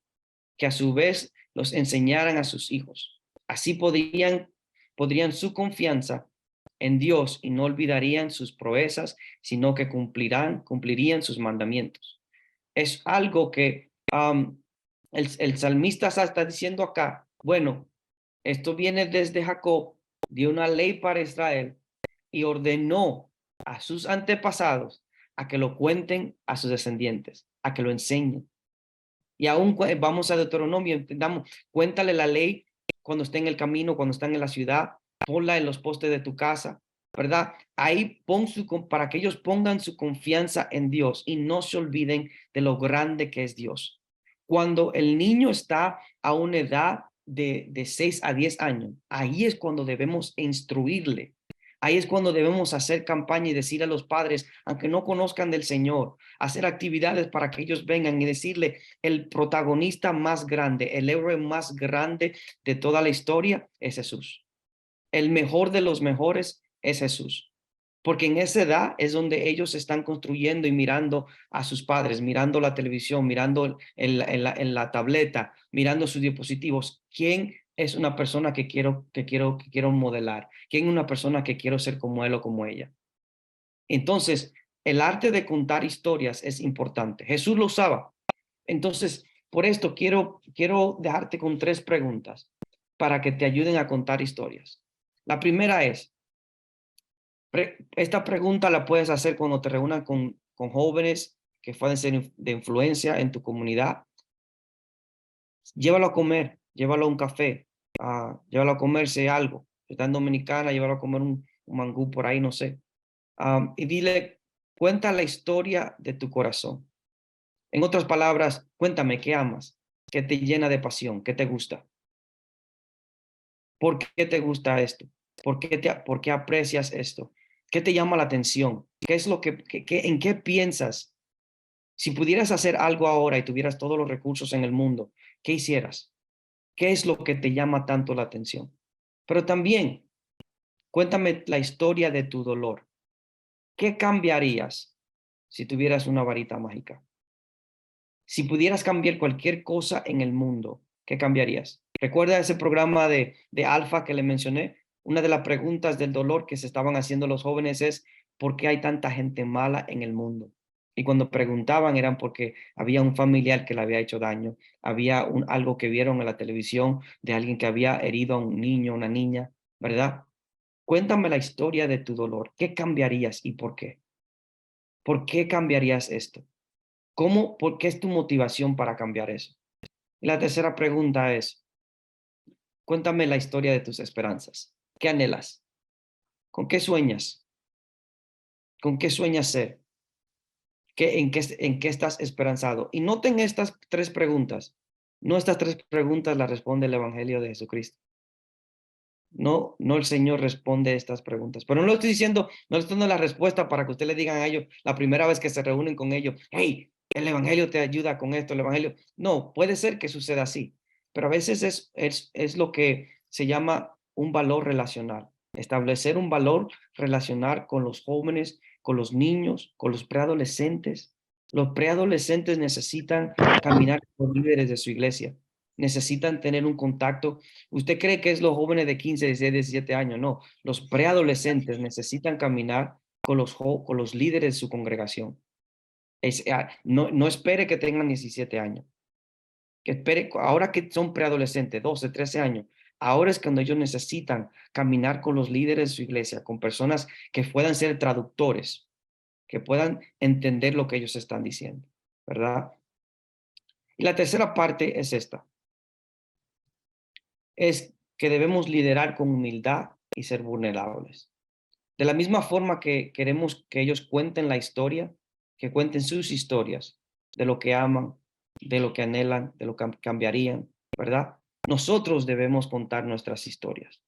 que a su vez los enseñaran a sus hijos. Así podrían su confianza en Dios y no olvidarían sus proezas, sino que cumplirían sus mandamientos. Es algo que el salmista está diciendo acá. Bueno, esto viene desde Jacob, dio una ley para Israel y ordenó a sus antepasados a que lo cuenten a sus descendientes, a que lo enseñen. Y aún vamos a Deuteronomio, entendamos, cuéntale la ley cuando esté en el camino, cuando están en la ciudad, ponla en los postes de tu casa, ¿verdad? Ahí para que ellos pongan su confianza en Dios y no se olviden de lo grande que es Dios. Cuando el niño está a una edad de 6 a 10 años, ahí es cuando debemos instruirle. Ahí es cuando debemos hacer campaña y decir a los padres, aunque no conozcan del Señor, hacer actividades para que ellos vengan y decirle, el protagonista más grande, el héroe más grande de toda la historia es Jesús. El mejor de los mejores es Jesús. Porque en esa edad es donde ellos están construyendo y mirando a sus padres, mirando la televisión, mirando en la tableta, mirando sus dispositivos. ¿Quién es una persona que quiero modelar? ¿Quién es una persona que quiero ser como él o como ella? Entonces, el arte de contar historias es importante. Jesús lo usaba. Entonces, por esto quiero dejarte con 3 preguntas para que te ayuden a contar historias. La primera es, esta pregunta la puedes hacer cuando te reúnas con jóvenes que pueden ser de influencia en tu comunidad. Llévalo a comer, llévalo a un café, llévalo a comerse algo. Si está en Dominicana, llévalo a comer un mangú por ahí, no sé. Y dile, cuenta la historia de tu corazón. En otras palabras, cuéntame qué amas, qué te llena de pasión, qué te gusta. ¿Por qué te gusta esto? ¿Por qué aprecias esto? ¿Qué te llama la atención? ¿Qué es lo en qué piensas? Si pudieras hacer algo ahora y tuvieras todos los recursos en el mundo, ¿qué hicieras? ¿Qué es lo que te llama tanto la atención? Pero también, cuéntame la historia de tu dolor. ¿Qué cambiarías si tuvieras una varita mágica? Si pudieras cambiar cualquier cosa en el mundo, ¿qué cambiarías? ¿Recuerda ese programa de Alfa que le mencioné? Una de las preguntas del dolor que se estaban haciendo los jóvenes es, ¿por qué hay tanta gente mala en el mundo? Y cuando preguntaban eran porque había un familiar que le había hecho daño, había algo que vieron en la televisión de alguien que había herido a un niño, una niña, ¿verdad? Cuéntame la historia de tu dolor. ¿Qué cambiarías y por qué? ¿Por qué cambiarías esto? ¿Por qué es tu motivación para cambiar eso? Y la tercera pregunta es, cuéntame la historia de tus esperanzas. ¿Qué anhelas? ¿Con qué sueñas? ¿Con qué sueñas ser? ¿En qué estás esperanzado? Y noten estas 3 preguntas. No, estas 3 preguntas las responde el Evangelio de Jesucristo. No, no el Señor responde estas preguntas. Pero no lo estoy diciendo, no estoy dando la respuesta para que usted le digan a ellos la primera vez que se reúnen con ellos, hey, el Evangelio te ayuda con esto, el Evangelio. No, puede ser que suceda así, pero a veces es lo que se llama un valor relacional. Establecer un valor relacional con los jóvenes, con los niños, con los preadolescentes. Los preadolescentes necesitan caminar con los líderes de su iglesia, necesitan tener un contacto. ¿Usted cree que es los jóvenes de 15, 16, 17 años? No, los preadolescentes necesitan caminar con los líderes de su congregación. No espere que tengan 17 años. Que espere, ahora que son preadolescentes, 12, 13 años, ahora es cuando ellos necesitan caminar con los líderes de su iglesia, con personas que puedan ser traductores, que puedan entender lo que ellos están diciendo, ¿verdad? Y la tercera parte es esta. Es que debemos liderar con humildad y ser vulnerables. De la misma forma que queremos que ellos cuenten la historia, que cuenten sus historias de lo que aman, de lo que anhelan, de lo que cambiarían, ¿verdad? Nosotros debemos contar nuestras historias.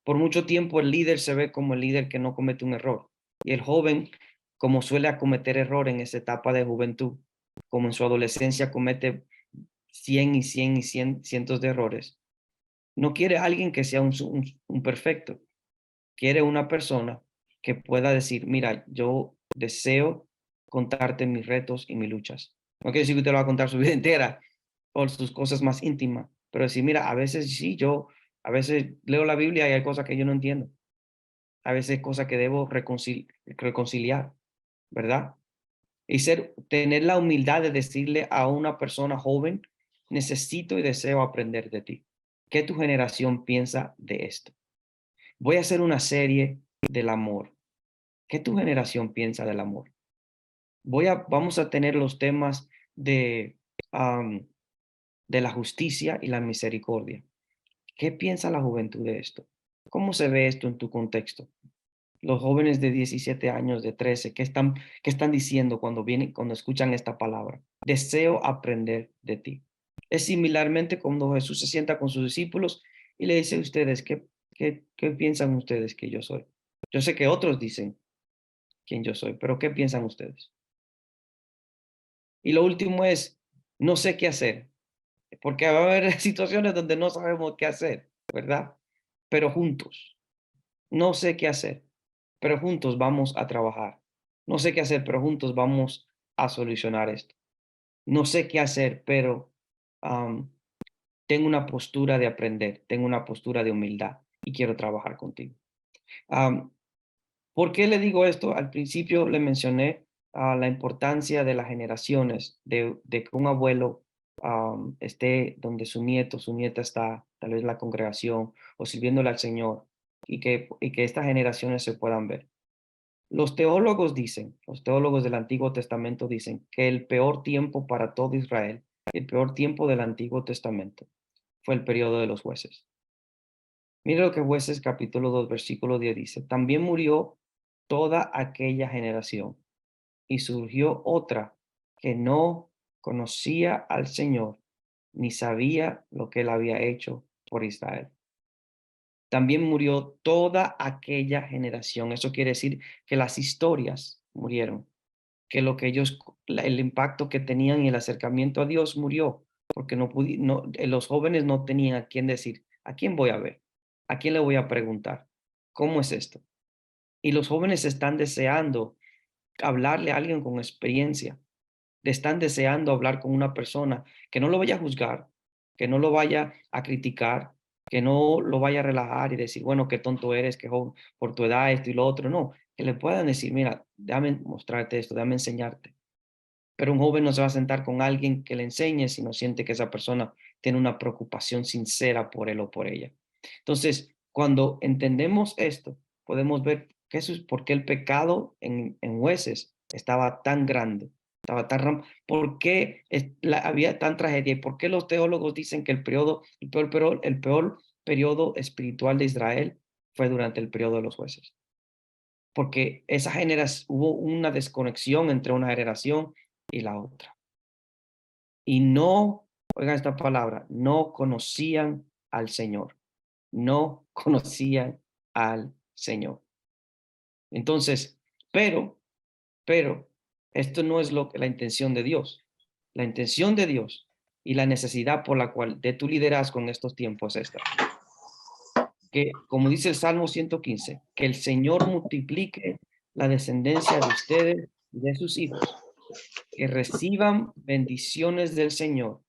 Por mucho tiempo el líder se ve como el líder que no comete un error y el joven, como suele acometer error en esa etapa de juventud, como en su adolescencia comete 100 y 100 y 100 cientos de errores, no quiere alguien que sea un perfecto. Quiere una persona que pueda decir, mira, yo deseo contarte mis retos y mis luchas. No quiere decir que usted lo va a contar su vida entera o sus cosas más íntimas, pero decir, mira, a veces sí, a veces leo la Biblia y hay cosas que yo no entiendo. A veces hay cosas que debo reconciliar, ¿verdad? Y tener la humildad de decirle a una persona joven, necesito y deseo aprender de ti. ¿Qué tu generación piensa de esto? Voy a hacer una serie del amor. ¿Qué tu generación piensa del amor? Vamos a tener los temas am, de la justicia y la misericordia. ¿Qué piensa la juventud de esto? ¿Cómo se ve esto en tu contexto? Los jóvenes de 17 años, de 13, ¿qué están diciendo cuando escuchan esta palabra? Deseo aprender de ti. Es similarmente cuando Jesús se sienta con sus discípulos y le dice a ustedes, ¿qué piensan ustedes que yo soy? Yo sé que otros dicen quién yo soy, pero ¿qué piensan ustedes? Y lo último es, no sé qué hacer, porque va a haber situaciones donde no sabemos qué hacer, ¿verdad? Pero juntos, no sé qué hacer, pero juntos vamos a trabajar. No sé qué hacer, pero juntos vamos a solucionar esto. No sé qué hacer, pero am, tengo una postura de aprender, tengo una postura de humildad y quiero trabajar contigo. Am, ¿Por qué le digo esto? Al principio le mencioné la importancia de las generaciones, de que un abuelo esté donde su nieto, su nieta está, tal vez en la congregación o sirviéndole al Señor, y que estas generaciones se puedan ver. Los teólogos dicen, los teólogos del Antiguo Testamento dicen que el peor tiempo para todo Israel, el peor tiempo del Antiguo Testamento, fue el periodo de los jueces. Mire lo que Jueces capítulo 2, versículo 10 dice. También murió toda aquella generación y surgió otra que no conocía al Señor ni sabía lo que él había hecho por Israel. También murió toda aquella generación. Eso quiere decir que las historias murieron, que lo que ellos, el impacto que tenían y el acercamiento a Dios murió, porque los jóvenes no tenían a quién decir, ¿a quién voy a ver? ¿A quién le voy a preguntar? ¿Cómo es esto? Y los jóvenes están deseando hablarle a alguien con experiencia, están deseando hablar con una persona que no lo vaya a juzgar, que no lo vaya a criticar, que no lo vaya a relajar y decir, bueno, qué tonto eres, que joven, por tu edad, esto y lo otro. No, que le puedan decir, mira, déjame mostrarte esto, déjame enseñarte. Pero un joven no se va a sentar con alguien que le enseñe si no siente que esa persona tiene una preocupación sincera por él o por ella. Entonces, cuando entendemos esto, podemos ver que eso es por qué el pecado en Jueces estaba tan grande, estaba por qué había tan tragedia y por qué los teólogos dicen que el peor periodo espiritual de Israel fue durante el periodo de los jueces. Porque hubo una desconexión entre una generación y la otra. Y no, oigan esta palabra, no conocían al Señor. No conocían al Señor. Entonces, pero, esto no es la intención de Dios. La intención de Dios y la necesidad por la cual de tu liderazgo en estos tiempos es esta. Que, como dice el Salmo 115, que el Señor multiplique la descendencia de ustedes y de sus hijos, que reciban bendiciones del Señor,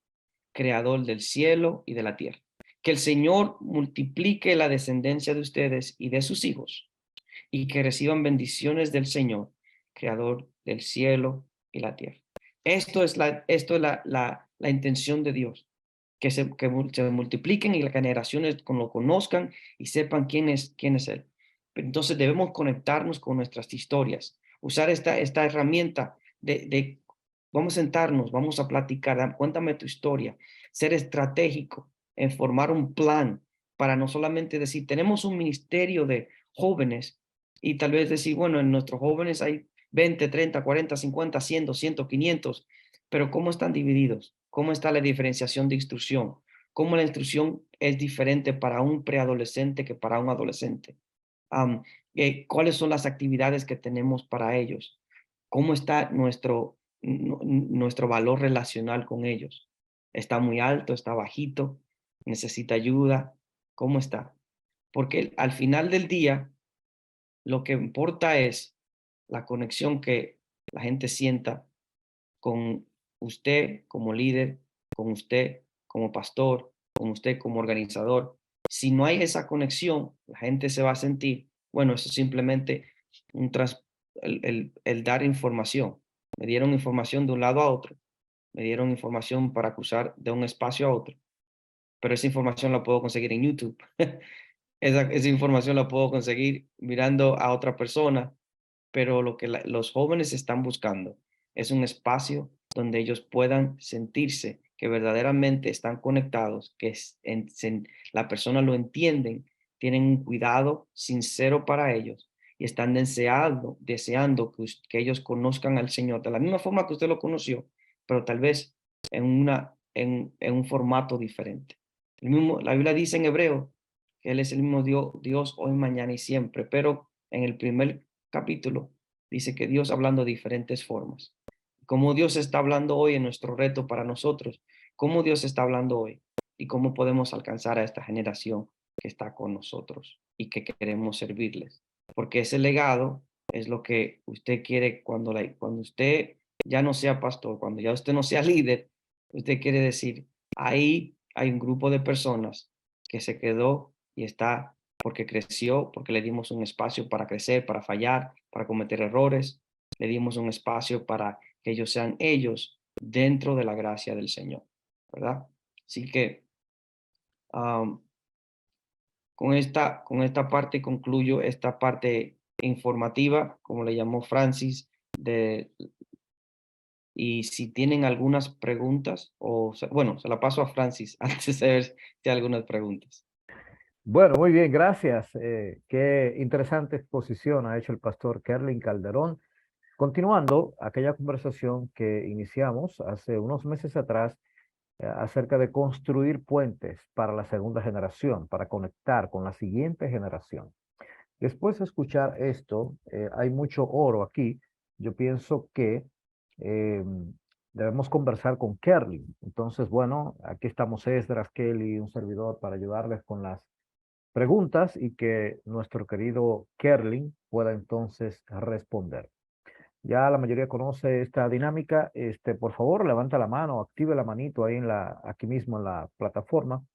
creador del cielo y de la tierra. Que el Señor multiplique la descendencia de ustedes y de sus hijos, y que reciban bendiciones del Señor, creador del cielo y la tierra. Esto es la intención de Dios, que se multipliquen y las generaciones lo conozcan y sepan quién es Él. Entonces debemos conectarnos con nuestras historias, usar esta herramienta de vamos a sentarnos, vamos a platicar, cuéntame tu historia, ser estratégico en formar un plan para no solamente decir, tenemos un ministerio de jóvenes y tal vez decir, bueno, en nuestros jóvenes hay 20, 30, 40, 50, 100, 200, 500, pero ¿cómo están divididos? ¿Cómo está la diferenciación de instrucción? ¿Cómo la instrucción es diferente para un preadolescente que para un adolescente? ¿Cuáles son las actividades que tenemos para ellos? ¿Cómo está nuestro valor relacional con ellos? ¿Está muy alto? ¿Está bajito? ¿Necesita ayuda? ¿Cómo está? Porque al final del día, lo que importa es la conexión que la gente sienta con usted como líder, con usted como pastor, con usted como organizador. Si no hay esa conexión, la gente se va a sentir, bueno, eso es simplemente el dar información. Me dieron información de un lado a otro, me dieron información para cruzar de un espacio a otro, pero esa información la puedo conseguir en YouTube. Esa información la puedo conseguir mirando a otra persona, pero lo que los jóvenes están buscando es un espacio donde ellos puedan sentirse que verdaderamente están conectados, que la persona lo entienden, tienen un cuidado sincero para ellos y están deseando que ellos conozcan al Señor de la misma forma que usted lo conoció, pero tal vez en un formato diferente. La Biblia dice en Hebreo que Él es el mismo Dios hoy, mañana y siempre, pero en el primer capítulo dice que Dios hablando de diferentes formas. Cómo Dios está hablando hoy en nuestro reto para nosotros, cómo Dios está hablando hoy y cómo podemos alcanzar a esta generación que está con nosotros y que queremos servirles. Porque ese legado es lo que usted quiere cuando usted ya no sea pastor, cuando ya usted no sea líder, usted quiere decir, ahí hay un grupo de personas que se quedó y está porque creció, porque le dimos un espacio para crecer, para fallar, para cometer errores. Le dimos un espacio para que ellos sean ellos dentro de la gracia del Señor, ¿verdad? Así que um, con esta parte concluyo esta parte informativa, como le llamó Francis, y si tienen algunas preguntas, bueno, se la paso a Francis antes de ver si hay algunas preguntas. Bueno, muy bien, gracias. Qué interesante exposición ha hecho el pastor Kerlin Calderón. Continuando aquella conversación que iniciamos hace unos meses atrás acerca de construir puentes para la segunda generación, para conectar con la siguiente generación. Después de escuchar esto, hay mucho oro aquí. Yo pienso que eh, debemos conversar con Kerlin. Entonces, bueno, aquí estamos Esdras, Kelly, un servidor para ayudarles con las preguntas y que nuestro querido Kerlin pueda entonces responder. Ya la mayoría conoce esta dinámica. Por favor, levanta la mano, active la manito ahí aquí mismo en la plataforma.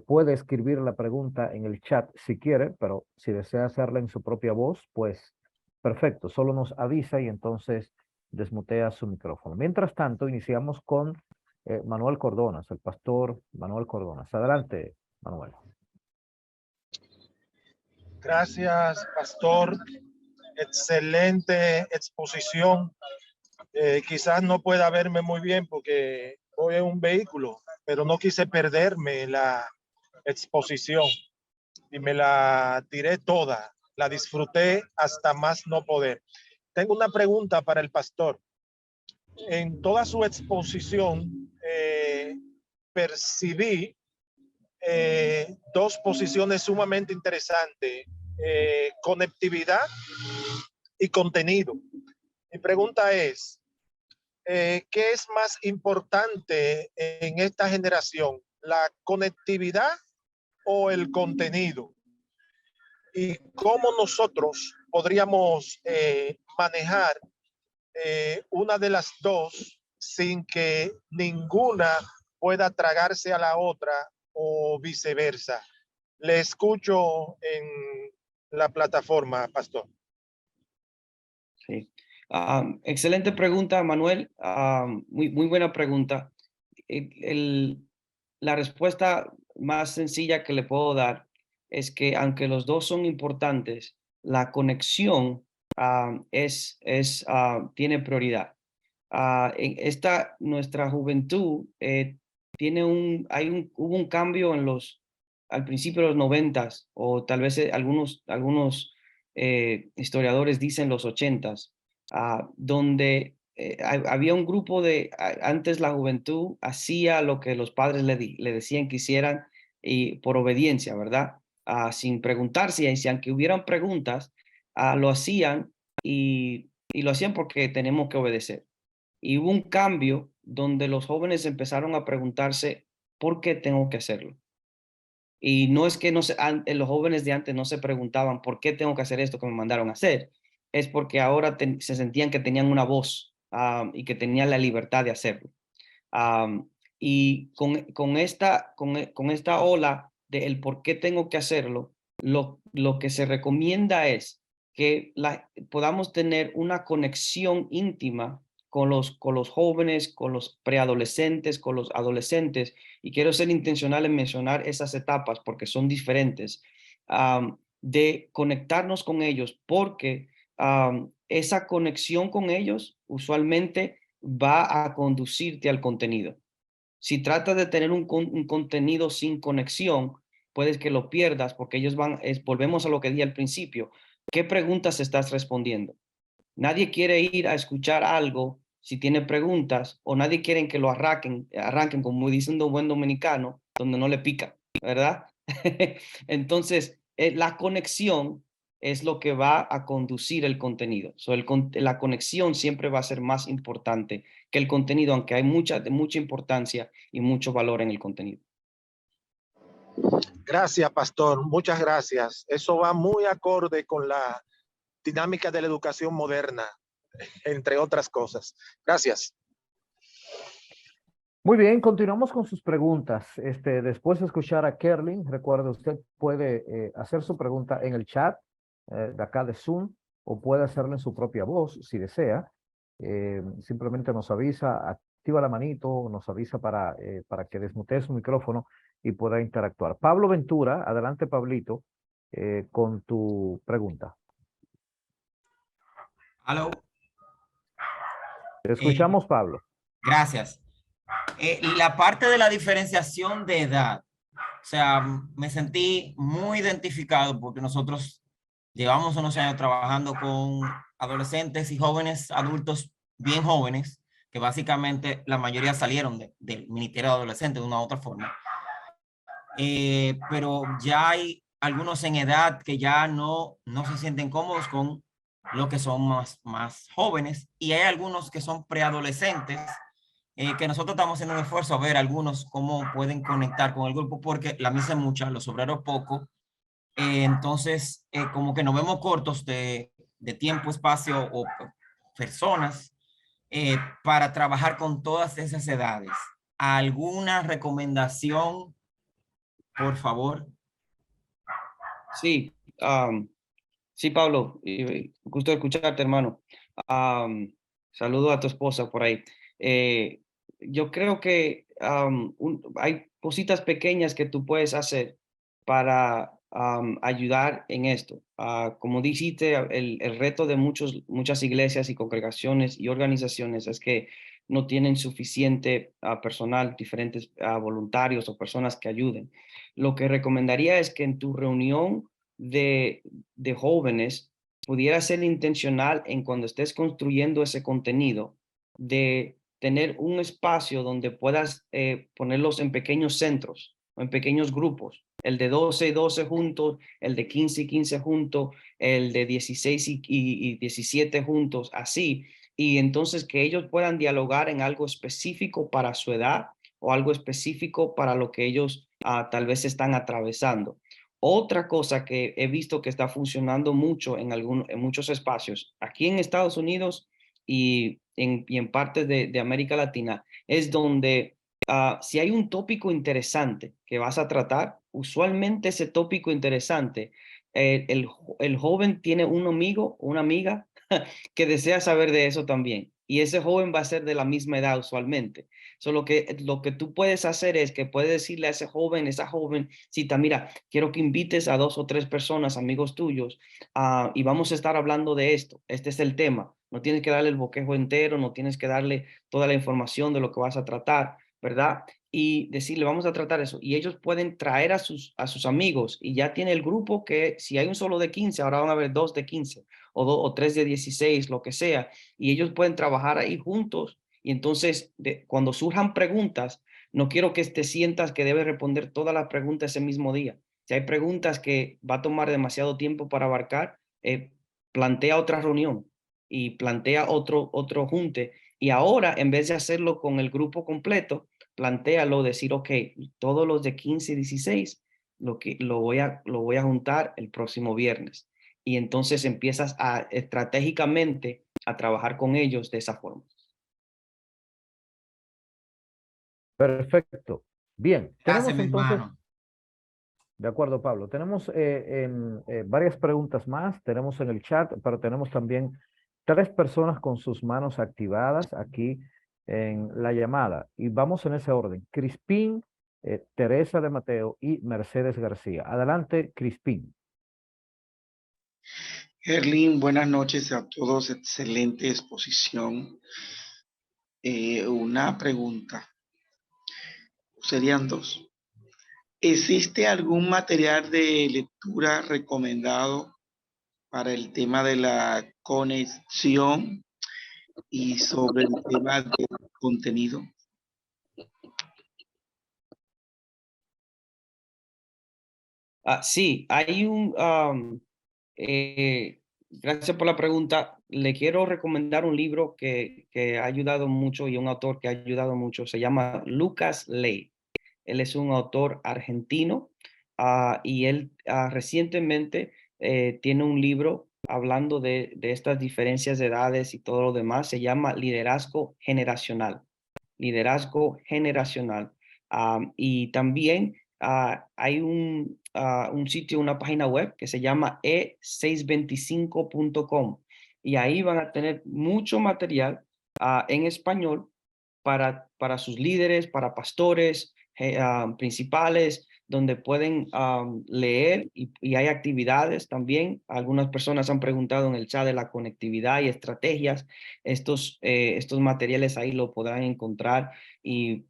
Puede escribir la pregunta en el chat si quiere, pero si desea hacerla en su propia voz, pues perfecto, solo nos avisa y entonces desmutea su micrófono. Mientras tanto, iniciamos con Manuel Cordonas, el pastor Manuel Cordonas. Adelante, Manuel. Gracias, pastor. Excelente exposición. Quizás no pueda verme muy bien porque voy en un vehículo, pero no quise perderme la exposición y me la tiré toda. La disfruté hasta más no poder. Tengo una pregunta para el pastor. En toda su exposición percibí dos posiciones sumamente interesantes, conectividad y contenido. Mi pregunta es, ¿qué es más importante en esta generación? ¿La conectividad o el contenido? ¿Y cómo nosotros podríamos manejar una de las dos sin que ninguna pueda tragarse a la otra o viceversa? Le escucho en la plataforma, pastor. Sí. Excelente pregunta, Manuel. Muy buena pregunta. La respuesta más sencilla que le puedo dar es que aunque los dos son importantes, la conexión tiene prioridad. Nuestra juventud hubo un cambio al principio de los 90s, o tal vez algunos historiadores dicen los 80s, donde había un grupo antes la juventud hacía lo que los padres le decían que hicieran y por obediencia, ¿verdad? Sin preguntarse, y si aunque hubieran preguntas, lo hacían y lo hacían porque tenemos que obedecer. Y hubo un cambio donde los jóvenes empezaron a preguntarse, ¿por qué tengo que hacerlo? Y no es que los jóvenes de antes no se preguntaban, ¿por qué tengo que hacer esto que me mandaron a hacer? Es porque ahora se sentían que tenían una voz y que tenían la libertad de hacerlo. Y con esta ola de el por qué tengo que hacerlo, lo que se recomienda es que podamos tener una conexión íntima con los jóvenes, con los preadolescentes, con los adolescentes, y quiero ser intencional en mencionar esas etapas porque son diferentes, de conectarnos con ellos, porque esa conexión con ellos usualmente va a conducirte al contenido. Si tratas de tener un contenido sin conexión, puedes que lo pierdas porque ellos volvemos a lo que dije al principio, ¿qué preguntas estás respondiendo? Nadie quiere ir a escuchar algo si tiene preguntas, o nadie quiere que lo arranquen como diciendo un buen dominicano, donde no le pica, ¿verdad? Entonces, la conexión es lo que va a conducir el contenido. La conexión siempre va a ser más importante que el contenido, aunque hay mucha importancia y mucho valor en el contenido. Gracias, pastor. Muchas gracias. Eso va muy acorde con la dinámica de la educación moderna, entre otras cosas. Gracias. Muy bien, continuamos con sus preguntas. Después de escuchar a Kerlin, recuerde, usted puede hacer su pregunta en el chat de acá de Zoom o puede hacerlo en su propia voz si desea. Simplemente nos avisa, activa la manito, nos avisa para que desmutee su micrófono y pueda interactuar. Pablo Ventura, adelante Pablito, con tu pregunta. Aló, Te escuchamos, Pablo. gracias. La parte de la diferenciación de edad, o sea, me sentí muy identificado porque nosotros llevamos unos años trabajando con adolescentes y jóvenes adultos bien jóvenes, que básicamente la mayoría salieron del Ministerio de Adolescentes de una u otra forma. Pero ya hay algunos en edad que ya no se sienten cómodos con lo que son más jóvenes, y hay algunos que son preadolescentes, que nosotros estamos haciendo un esfuerzo a ver algunos cómo pueden conectar con el grupo, porque la misa es mucha, los obreros poco, entonces como que nos vemos cortos de tiempo, espacio o personas para trabajar con todas esas edades. ¿Alguna recomendación, por favor? Sí, sí, Pablo, gusto escucharte, hermano. Saludo a tu esposa por ahí. Yo creo que hay cositas pequeñas que tú puedes hacer para ayudar en esto. Como dijiste, el reto de muchas iglesias y congregaciones y organizaciones es que no tienen suficiente personal, diferentes voluntarios o personas que ayuden. Lo que recomendaría es que en tu reunión de jóvenes pudiera ser intencional en cuando estés construyendo ese contenido, de tener un espacio donde puedas ponerlos en pequeños centros o en pequeños grupos, el de 12 y 12 juntos, el de 15 y 15 juntos, el de 16 y 17 juntos, así, y entonces que ellos puedan dialogar en algo específico para su edad o algo específico para lo que ellos tal vez están atravesando. Otra cosa que he visto que está funcionando mucho en muchos espacios, aquí en Estados Unidos y en partes de América Latina, es donde si hay un tópico interesante que vas a tratar, usualmente ese tópico interesante, el joven tiene un amigo o una amiga que desea saber de eso también. Y ese joven va a ser de la misma edad usualmente. Lo que tú puedes hacer es que puedes decirle a ese joven, esa joven, cita, mira, quiero que invites a 2 o 3 personas, amigos tuyos, y vamos a estar hablando de esto. Este es el tema. No tienes que darle el bosquejo entero, no tienes que darle toda la información de lo que vas a tratar, ¿verdad? Y decirle, vamos a tratar eso. Y ellos pueden traer a sus amigos y ya tiene el grupo que si hay un solo de 15, ahora van a haber 2 de 15 o 3 de 16, lo que sea. Y ellos pueden trabajar ahí juntos. Y entonces, cuando surjan preguntas, no quiero que te sientas que debes responder todas las preguntas ese mismo día. Si hay preguntas que va a tomar demasiado tiempo para abarcar, plantea otra reunión y plantea otro junte. Y ahora, en vez de hacerlo con el grupo completo, plantéalo, decir, ok, todos los de 15 y 16 lo voy a juntar el próximo viernes. Y entonces empiezas estratégicamente a trabajar con ellos de esa forma. Perfecto. Bien, Gracias, tenemos mi entonces, hermano. de acuerdo, Pablo, tenemos varias preguntas más, tenemos en el chat, pero tenemos también 3 personas con sus manos activadas aquí en la llamada. Y vamos en ese orden. Crispín, Teresa de Mateo y Mercedes García. Adelante, Crispín. Gerlin, buenas noches a todos. Excelente exposición. Una pregunta. Serían 2. ¿Existe algún material de lectura recomendado para el tema de la conexión y sobre el tema del contenido? Sí, gracias por la pregunta. Le quiero recomendar un libro que ha ayudado mucho y un autor que ha ayudado mucho. Se llama Lucas Ley. Él es un autor argentino y él recientemente tiene un libro hablando de estas diferencias de edades y todo lo demás. Se llama Liderazgo Generacional. liderazgo generacional. Y también hay un sitio, una página web que se llama e625.com y ahí van a tener mucho material en español para sus líderes, para pastores, principales, donde pueden leer y hay actividades también. Algunas personas han preguntado en el chat de la conectividad y estrategias. Estos materiales ahí lo podrán encontrar y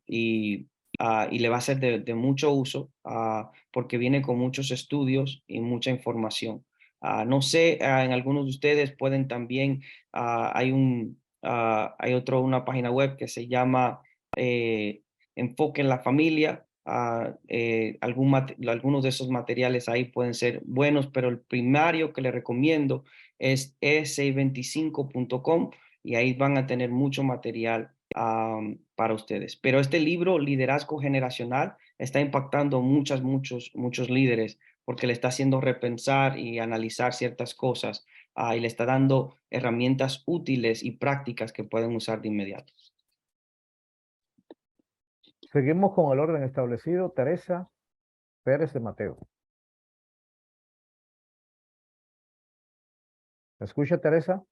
le va a ser de mucho uso porque viene con muchos estudios y mucha información. No sé, en algunos de ustedes pueden también, hay una página web que se llama Enfoque en la Familia. Algunos de esos materiales ahí pueden ser buenos, pero el primario que les recomiendo es e625.com y ahí van a tener mucho material para ustedes. Pero este libro, Liderazgo Generacional, está impactando muchos líderes porque le está haciendo repensar y analizar ciertas cosas y le está dando herramientas útiles y prácticas que pueden usar de inmediato. Seguimos con el orden establecido. Teresa Pérez de Mateo. ¿Me escucha, Teresa?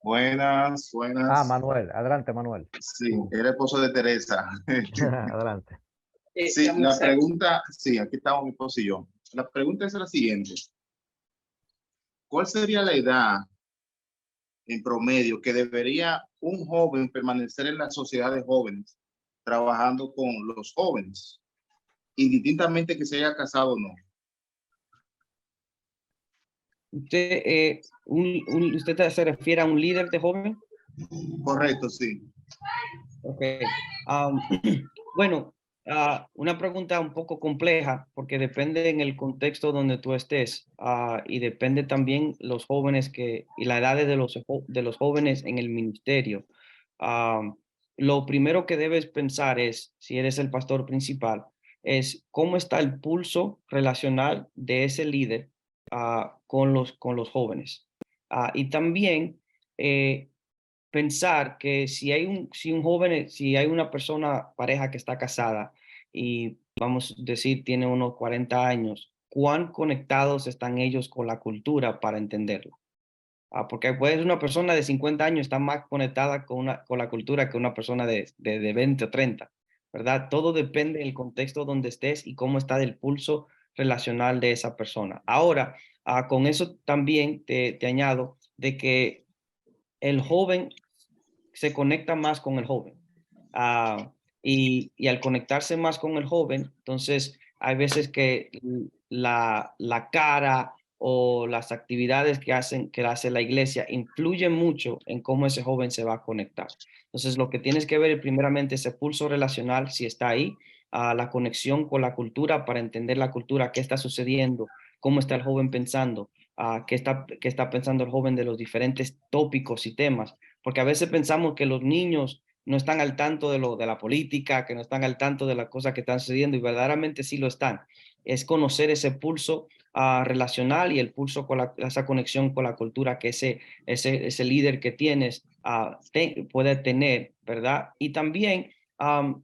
Buenas, buenas. Manuel. Adelante, Manuel. Sí, era esposo de Teresa. Adelante. Sí, la pregunta, sí, aquí estamos mi esposo y yo. La pregunta es la siguiente. ¿Cuál sería la edad en promedio que debería un joven permanecer en la sociedad de jóvenes, trabajando con los jóvenes, indistintamente que se haya casado o no? ¿Usted se refiere a un líder de joven? Correcto, sí. Ok. Bueno, una pregunta un poco compleja porque depende en el contexto donde tú estés y depende también los jóvenes y la edad de los jóvenes en el ministerio. Lo primero que debes pensar es, si eres el pastor principal, es cómo está el pulso relacional de ese líder con los jóvenes. Y también pensar que si hay una persona, pareja que está casada y vamos a decir tiene unos 40 años, ¿cuán conectados están ellos con la cultura para entenderlo? Porque puede ser una persona de 50 años está más conectada con la cultura que una persona de 20 o 30, ¿verdad? Todo depende del contexto donde estés y cómo está el pulso relacional de esa persona. Ahora, con eso también te añado de que el joven se conecta más con el joven. Y al conectarse más con el joven, entonces hay veces que la cara o las actividades que hace la iglesia influyen mucho en cómo ese joven se va a conectar. Entonces lo que tienes que ver primeramente es ese pulso relacional, si está ahí, la conexión con la cultura para entender la cultura, qué está sucediendo, cómo está el joven pensando, qué está pensando el joven de los diferentes tópicos y temas, porque a veces pensamos que los niños no están al tanto de la política, que no están al tanto de las cosas que están sucediendo y verdaderamente sí lo están. Es conocer ese pulso relacional y el pulso con esa conexión con la cultura que ese líder que tienes puede tener, ¿verdad? Y también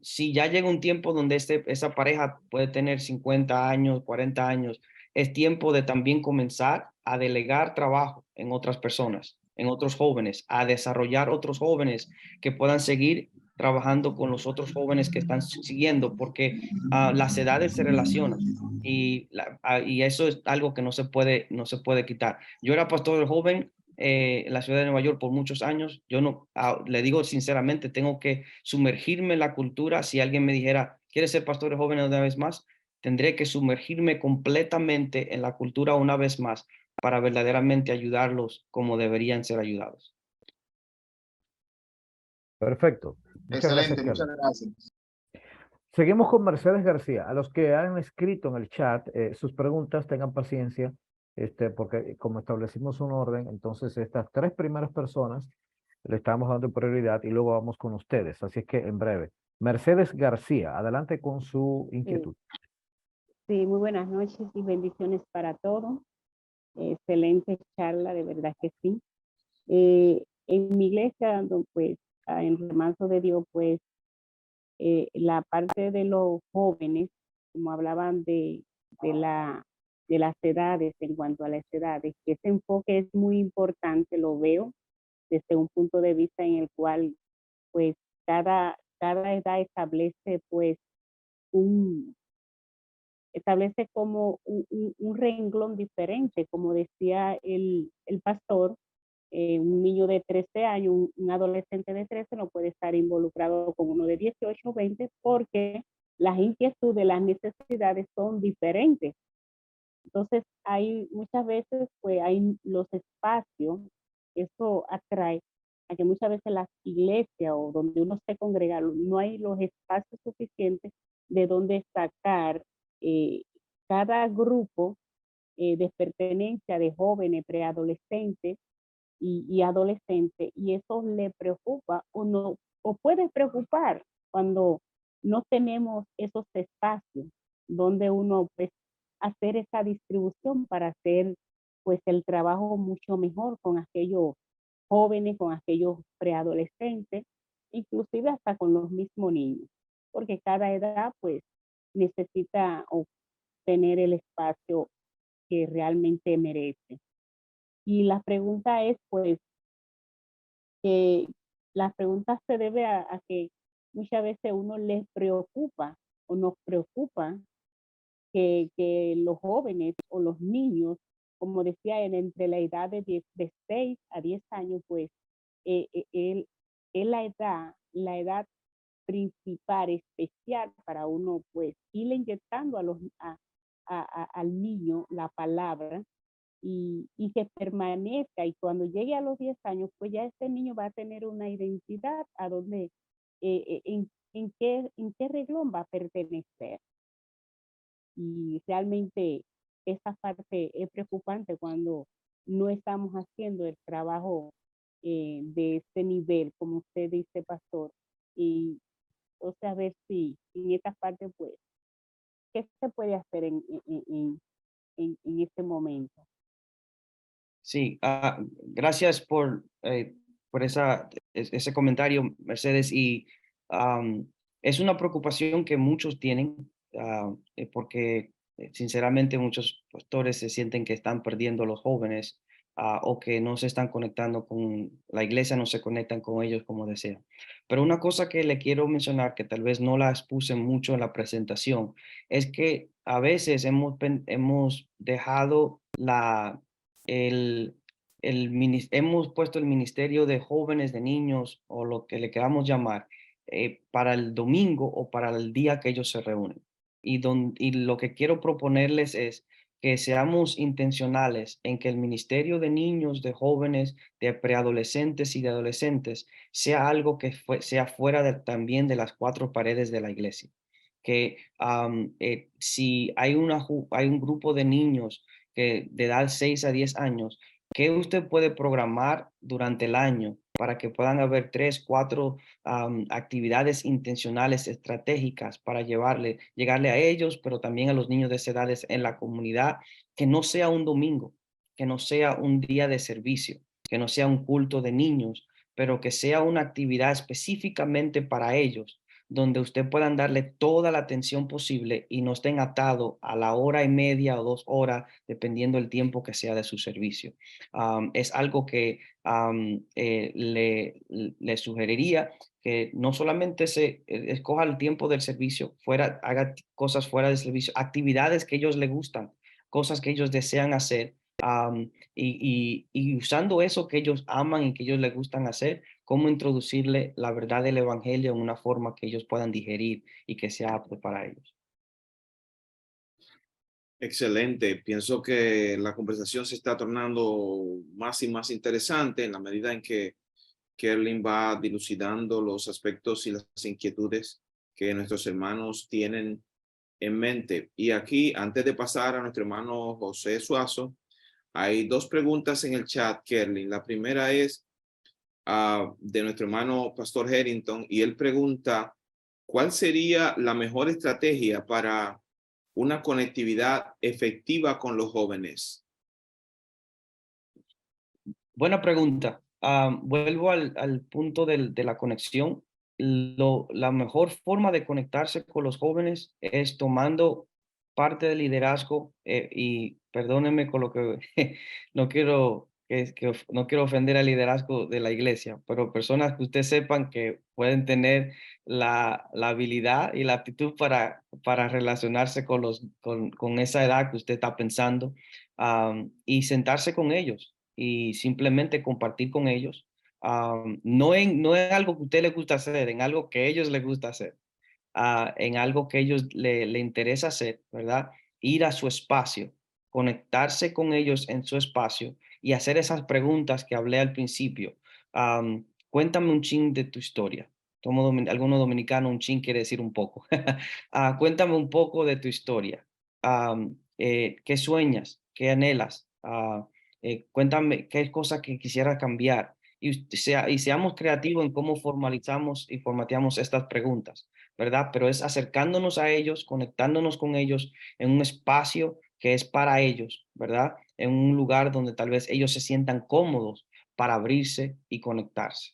si ya llega un tiempo donde esa pareja puede tener 50 años, 40 años, es tiempo de también comenzar a delegar trabajo en otras personas, en otros jóvenes, a desarrollar otros jóvenes que puedan seguir trabajando con los otros jóvenes que están siguiendo, porque las edades se relacionan y eso es algo que no se puede quitar. Yo era pastor joven en la ciudad de Nueva York por muchos años. Yo no, le digo sinceramente, tengo que sumergirme en la cultura. Si alguien me dijera, ¿quieres ser pastor joven una vez más? Tendré que sumergirme completamente en la cultura una vez más para verdaderamente ayudarlos como deberían ser ayudados. Perfecto. Muchas Excelente, gracias, muchas Carlos. gracias. Seguimos con Mercedes García. A los que han escrito en el chat sus preguntas, tengan paciencia, porque como establecimos un orden, entonces estas tres primeras personas le estamos dando prioridad y luego vamos con ustedes. Así es que en breve. Mercedes García, adelante con su inquietud. Sí, muy buenas noches y bendiciones para todos. Excelente charla, de verdad que sí. En mi iglesia, pues, en Remanso de Dios, pues, la parte de los jóvenes, como hablaban de, la, de las edades, en cuanto a las edades, que ese enfoque es muy importante, lo veo desde un punto de vista en el cual, pues, cada edad establece, pues, establece como un renglón diferente, como decía el pastor. Un niño de 13 años, un adolescente de 13 no puede estar involucrado con uno de 18 o 20 porque las inquietudes, las necesidades son diferentes. Entonces, hay muchas veces, pues hay los espacios, eso atrae a que muchas veces las iglesias o donde uno se congrega, no hay los espacios suficientes de donde sacar eh, cada grupo de pertenencia de jóvenes, preadolescentes y adolescentes, y eso le preocupa o no, o puede preocupar cuando no tenemos esos espacios donde uno pues hacer esa distribución para hacer pues el trabajo mucho mejor con aquellos jóvenes, con aquellos preadolescentes, inclusive hasta con los mismos niños, porque cada edad pues necesita obtener el espacio que realmente merece. Y la pregunta es pues que la pregunta se debe a que muchas veces uno les preocupa o nos preocupa que los jóvenes o los niños, como decía, entre la edad de 6 a 10 años, pues es la edad principal, especial para uno, pues, irle inyectando al niño la palabra y que permanezca. Y cuando llegue a los 10 años, pues ya este niño va a tener una identidad a donde, en qué reglón va a pertenecer. Y realmente esa parte es preocupante cuando no estamos haciendo el trabajo de este nivel, como usted dice, pastor. Y o sea, a ver si en esta parte, pues, ¿qué se puede hacer en este momento? Sí, gracias por ese comentario, Mercedes. Y es una preocupación que muchos tienen, porque sinceramente muchos pastores se sienten que están perdiendo a los jóvenes, o que no se están conectando con la iglesia, no se conectan con ellos como desean. Pero una cosa que le quiero mencionar, que tal vez no la expuse mucho en la presentación, es que a veces hemos dejado hemos puesto el ministerio de jóvenes, de niños, o lo que le queramos llamar, para el domingo o para el día que ellos se reúnen. Y lo que quiero proponerles es que seamos intencionales en que el ministerio de niños, de jóvenes, de preadolescentes y de adolescentes sea algo que sea fuera también de las cuatro paredes de la iglesia. Que si hay un grupo de niños que de edad 6 a 10 años, ¿qué usted puede programar durante el año para que puedan haber 3, 4 actividades intencionales, estratégicas para llegarle a ellos, pero también a los niños de esas edades en la comunidad, que no sea un domingo, que no sea un día de servicio, que no sea un culto de niños, pero que sea una actividad específicamente para ellos, donde usted puedan darle toda la atención posible y no estén atados a la hora y media o 2 horas, dependiendo del tiempo que sea de su servicio? Es algo que le sugeriría, que no solamente se escoja el tiempo del servicio, haga cosas fuera del servicio, actividades que ellos les gustan, cosas que ellos desean hacer, y usando eso que ellos aman y que ellos les gustan hacer, cómo introducirle la verdad del evangelio en una forma que ellos puedan digerir y que sea apto para ellos. Excelente. Pienso que la conversación se está tornando más y más interesante en la medida en que Kerlin va dilucidando los aspectos y las inquietudes que nuestros hermanos tienen en mente. Y aquí, antes de pasar a nuestro hermano José Suazo, hay dos preguntas en el chat, Kerlin. La primera es de nuestro hermano Pastor Harrington, y él pregunta, ¿cuál sería la mejor estrategia para una conectividad efectiva con los jóvenes? Buena pregunta. vuelvo al punto de la conexión. La mejor forma de conectarse con los jóvenes es tomando parte del liderazgo y perdónenme con lo que no quiero no quiero ofender al liderazgo de la iglesia, pero personas que ustedes sepan que pueden tener la habilidad y la aptitud para relacionarse con esa edad que usted está pensando, y sentarse con ellos y simplemente compartir con ellos, no en algo que a usted le gusta hacer, en algo que a ellos les gusta hacer, en algo que a ellos le interesa hacer, ¿verdad? Ir a su espacio, conectarse con ellos en su espacio y hacer esas preguntas que hablé al principio. Cuéntame un chin de tu historia. Como alguno dominicano, un chin quiere decir un poco. Cuéntame un poco de tu historia. ¿Qué sueñas? ¿Qué anhelas? Cuéntame qué cosas que quisiera cambiar. Y seamos creativos en cómo formalizamos y formateamos estas preguntas, ¿verdad? Pero es acercándonos a ellos, conectándonos con ellos en un espacio que es para ellos, ¿verdad? En un lugar donde tal vez ellos se sientan cómodos para abrirse y conectarse.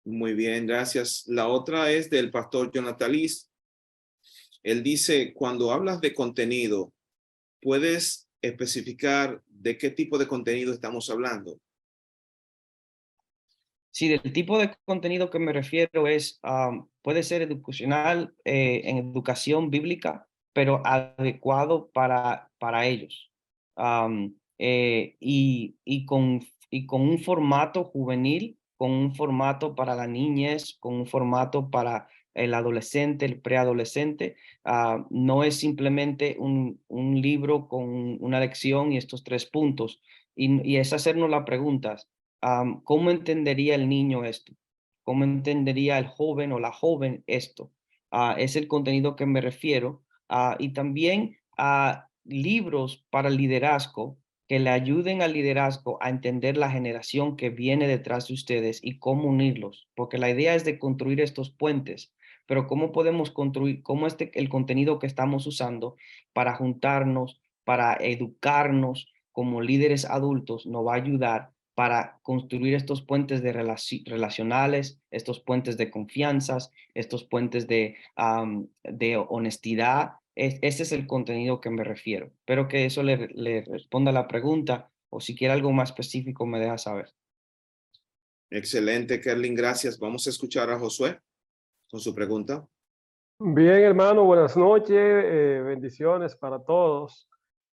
Muy bien, gracias. La otra es del pastor Jonathan Liz. Él dice, cuando hablas de contenido, ¿puedes especificar de qué tipo de contenido estamos hablando? Sí, del tipo de contenido que me refiero es, puede ser educacional, en educación bíblica, pero adecuado para ellos. Y con un formato juvenil, con un formato para la niñez, con un formato para el adolescente, el preadolescente. No es simplemente un libro con una lección y estos 3 puntos. Y es hacernos las preguntas. ¿Cómo entendería el niño esto? ¿Cómo entendería el joven o la joven esto? Es el contenido que me refiero. Y también a libros para el liderazgo que le ayuden al liderazgo a entender la generación que viene detrás de ustedes y cómo unirlos, porque la idea es de construir estos puentes, pero cómo podemos construir, cómo el contenido que estamos usando para juntarnos, para educarnos como líderes adultos nos va a ayudar para construir estos puentes relacionales, estos puentes de confianzas, estos puentes de honestidad. Ese es el contenido que me refiero. Espero que eso le responda a la pregunta, o si quiere algo más específico me deja saber. Excelente, Kerlin, gracias. Vamos a escuchar a Josué con su pregunta. Bien, hermano, buenas noches, bendiciones para todos.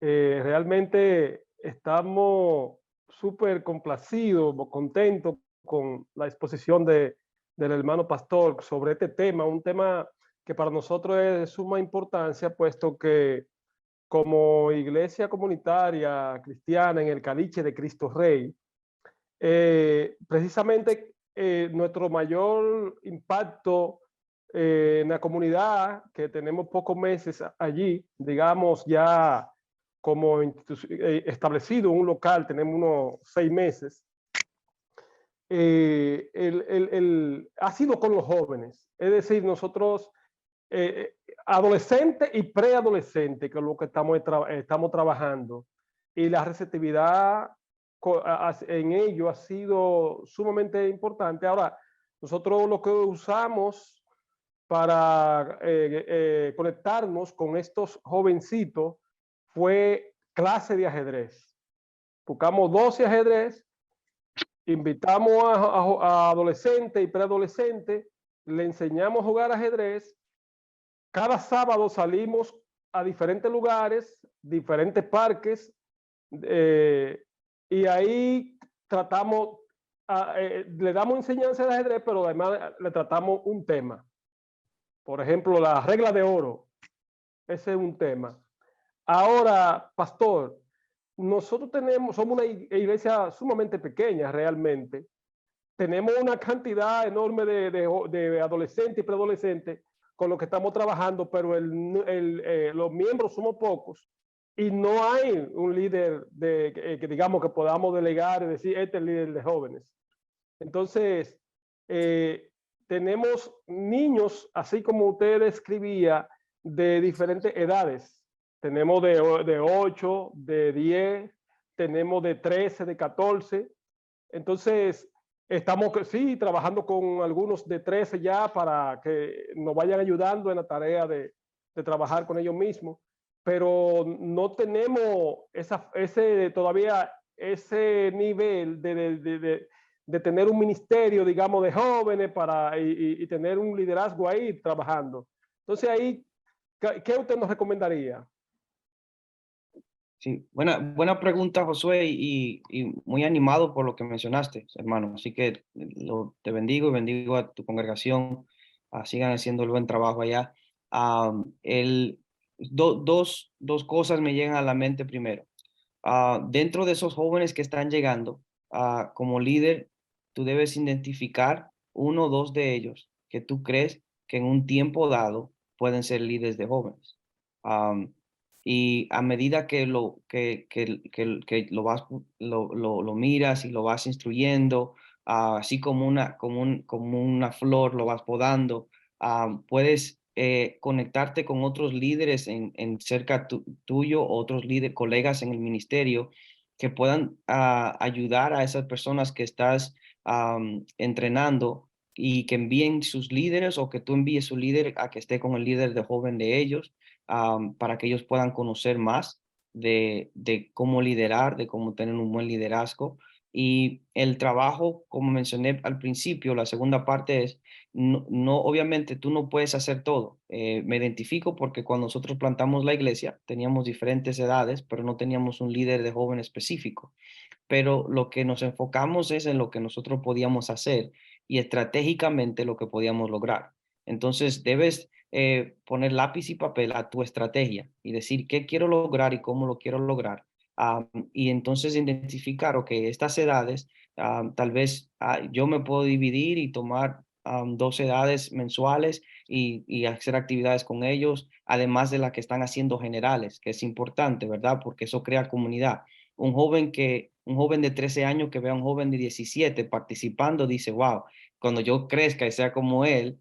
Realmente estamos súper complacidos, contentos con la exposición del hermano pastor sobre este tema, un tema que para nosotros es de suma importancia, puesto que como iglesia comunitaria cristiana en el Caliche de Cristo Rey, precisamente nuestro mayor impacto en la comunidad, que tenemos pocos meses allí, digamos ya como establecido un local, tenemos unos 6 meses, ha sido con los jóvenes. Es decir, nosotros, adolescentes y preadolescentes, que es lo que estamos trabajando, y la receptividad en ello ha sido sumamente importante. Ahora, nosotros lo que usamos para conectarnos con estos jovencitos fue clase de ajedrez. Buscamos 12 ajedrez, invitamos a adolescentes y preadolescentes, le enseñamos a jugar ajedrez. Cada sábado salimos a diferentes lugares, diferentes parques, y ahí tratamos, le damos enseñanza de ajedrez, pero además le tratamos un tema. Por ejemplo, la regla de oro. Ese es un tema. Ahora, pastor, nosotros somos una iglesia sumamente pequeña realmente. Tenemos una cantidad enorme de adolescentes y preadolescentes con los que estamos trabajando, pero los miembros somos pocos y no hay un líder que digamos que podamos delegar y decir, este es el líder de jóvenes. Entonces, tenemos niños, así como usted describía, de diferentes edades. Tenemos de 8, de 10, tenemos de 13, de 14. Entonces, estamos, sí, trabajando con algunos de 13 ya para que nos vayan ayudando en la tarea de trabajar con ellos mismos, pero no tenemos todavía ese nivel de tener un ministerio, digamos, de jóvenes y tener un liderazgo ahí trabajando. Entonces ahí, ¿qué usted nos recomendaría? Sí, buena pregunta, Josué, y muy animado por lo que mencionaste, hermano. Así que te bendigo y bendigo a tu congregación. Sigan haciendo el buen trabajo allá. Dos cosas me llegan a la mente primero. Dentro de esos jóvenes que están llegando, como líder, tú debes identificar uno o dos de ellos que tú crees que en un tiempo dado pueden ser líderes de jóvenes. Y a medida que lo miras y lo vas instruyendo, así como como una flor lo vas podando, puedes conectarte con otros líderes en cerca tuyo, otros colegas en el ministerio que puedan ayudar a esas personas que estás entrenando y que envíen sus líderes o que tú envíes su líder a que esté con el líder de joven de ellos, para que ellos puedan conocer más de cómo liderar, de cómo tener un buen liderazgo. Y el trabajo, como mencioné al principio, la segunda parte es, obviamente tú no puedes hacer todo. Me identifico porque cuando nosotros plantamos la iglesia teníamos diferentes edades, pero no teníamos un líder de joven específico. Pero lo que nos enfocamos es en lo que nosotros podíamos hacer y estratégicamente lo que podíamos lograr. Entonces debes poner lápiz y papel a tu estrategia y decir qué quiero lograr y cómo lo quiero lograr. Y entonces identificar, ok, estas edades, tal vez yo me puedo dividir y tomar 2 edades mensuales y hacer actividades con ellos, además de las que están haciendo generales, que es importante, ¿verdad? Porque eso crea comunidad. Un joven de 13 años que vea a un joven de 17 participando, dice, wow, cuando yo crezca y sea como él,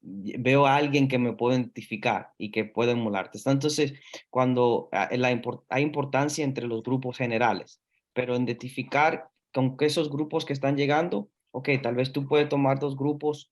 veo a alguien que me puedo identificar y que puede emularte. Entonces, cuando hay importancia entre los grupos generales, pero identificar con que esos grupos que están llegando, ok, tal vez tú puedes tomar 2 grupos,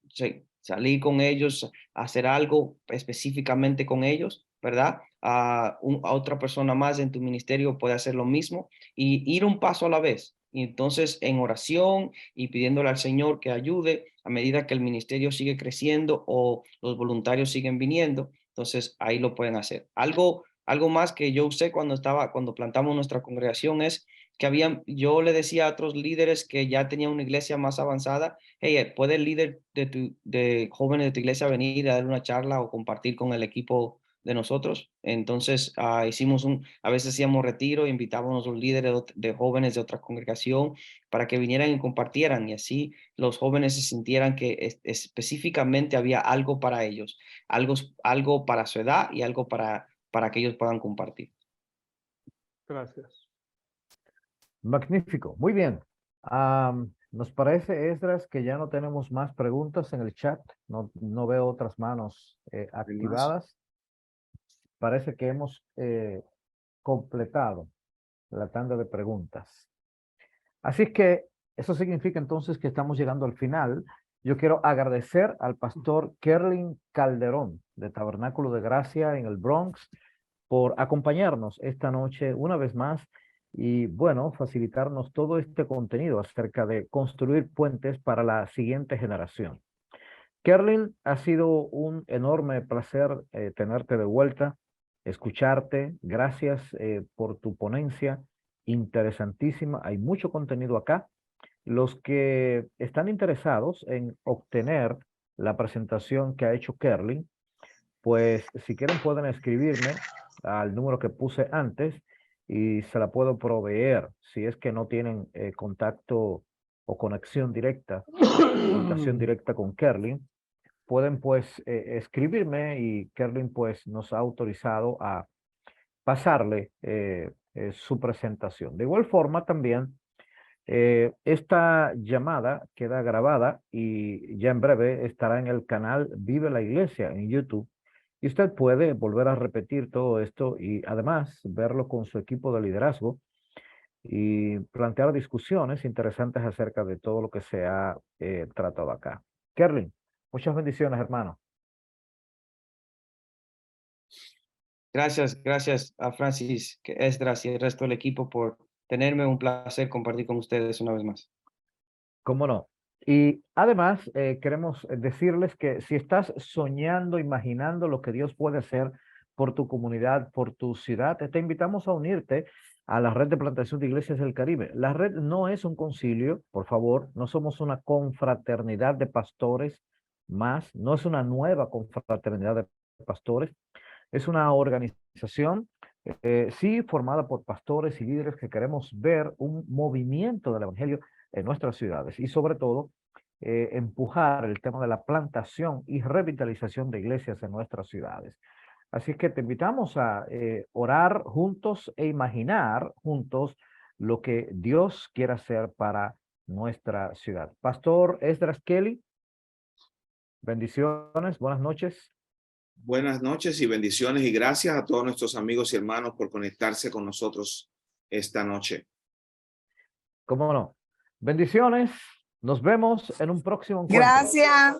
salir con ellos, hacer algo específicamente con ellos, ¿verdad? A otra persona más en tu ministerio puede hacer lo mismo y ir un paso a la vez. Y entonces en oración y pidiéndole al Señor que ayude a medida que el ministerio sigue creciendo o los voluntarios siguen viniendo, entonces ahí lo pueden hacer. Algo más que yo usé cuando plantamos nuestra congregación es que yo le decía a otros líderes que ya tenían una iglesia más avanzada, hey, ¿puede el líder de jóvenes de tu iglesia venir a dar una charla o compartir con el equipo de nosotros? Entonces a veces hacíamos retiro, invitábamos a los líderes de jóvenes de otra congregación para que vinieran y compartieran, y así los jóvenes se sintieran que específicamente había algo para ellos, algo para su edad y algo para que ellos puedan compartir. Gracias. Magnífico, muy bien. Nos parece, Esdras, que ya no tenemos más preguntas en el chat. No veo otras manos activadas. Parece que hemos completado la tanda de preguntas. Así que eso significa entonces que estamos llegando al final. Yo quiero agradecer al pastor Kerlin Calderón de Tabernáculo de Gracia en el Bronx por acompañarnos esta noche una vez más y, bueno, facilitarnos todo este contenido acerca de construir puentes para la siguiente generación. Kerlin, ha sido un enorme placer tenerte de vuelta, escucharte. Gracias por tu ponencia, interesantísima. Hay mucho contenido acá. Los que están interesados en obtener la presentación que ha hecho Kerlin, pues si quieren pueden escribirme al número que puse antes y se la puedo proveer si es que no tienen contacto o conexión directa, comunicación directa con Kerlin. Pueden pues escribirme y Kerlin pues nos ha autorizado a pasarle su presentación. De igual forma también esta llamada queda grabada y ya en breve estará en el canal Vive la Iglesia en YouTube. Y usted puede volver a repetir todo esto y además verlo con su equipo de liderazgo y plantear discusiones interesantes acerca de todo lo que se ha tratado acá. Kerlin, muchas bendiciones, hermano. Gracias a Francis, Esdras y el resto del equipo por tenerme. Un placer compartir con ustedes una vez más. ¿Cómo no? Y además queremos decirles que si estás soñando, imaginando lo que Dios puede hacer por tu comunidad, por tu ciudad, te invitamos a unirte a la red de plantación de iglesias del Caribe. La red no es un concilio, por favor, no somos una confraternidad de pastores más, no es una nueva confraternidad de pastores, es una organización, sí, formada por pastores y líderes que queremos ver un movimiento del evangelio en nuestras ciudades y sobre todo empujar el tema de la plantación y revitalización de iglesias en nuestras ciudades. Así que te invitamos a orar juntos e imaginar juntos lo que Dios quiere hacer para nuestra ciudad. Pastor Esdras Kelly, bendiciones, buenas noches. Buenas noches y bendiciones y gracias a todos nuestros amigos y hermanos por conectarse con nosotros esta noche. ¿Cómo no? Bendiciones. Nos vemos en un próximo encuentro. Gracias.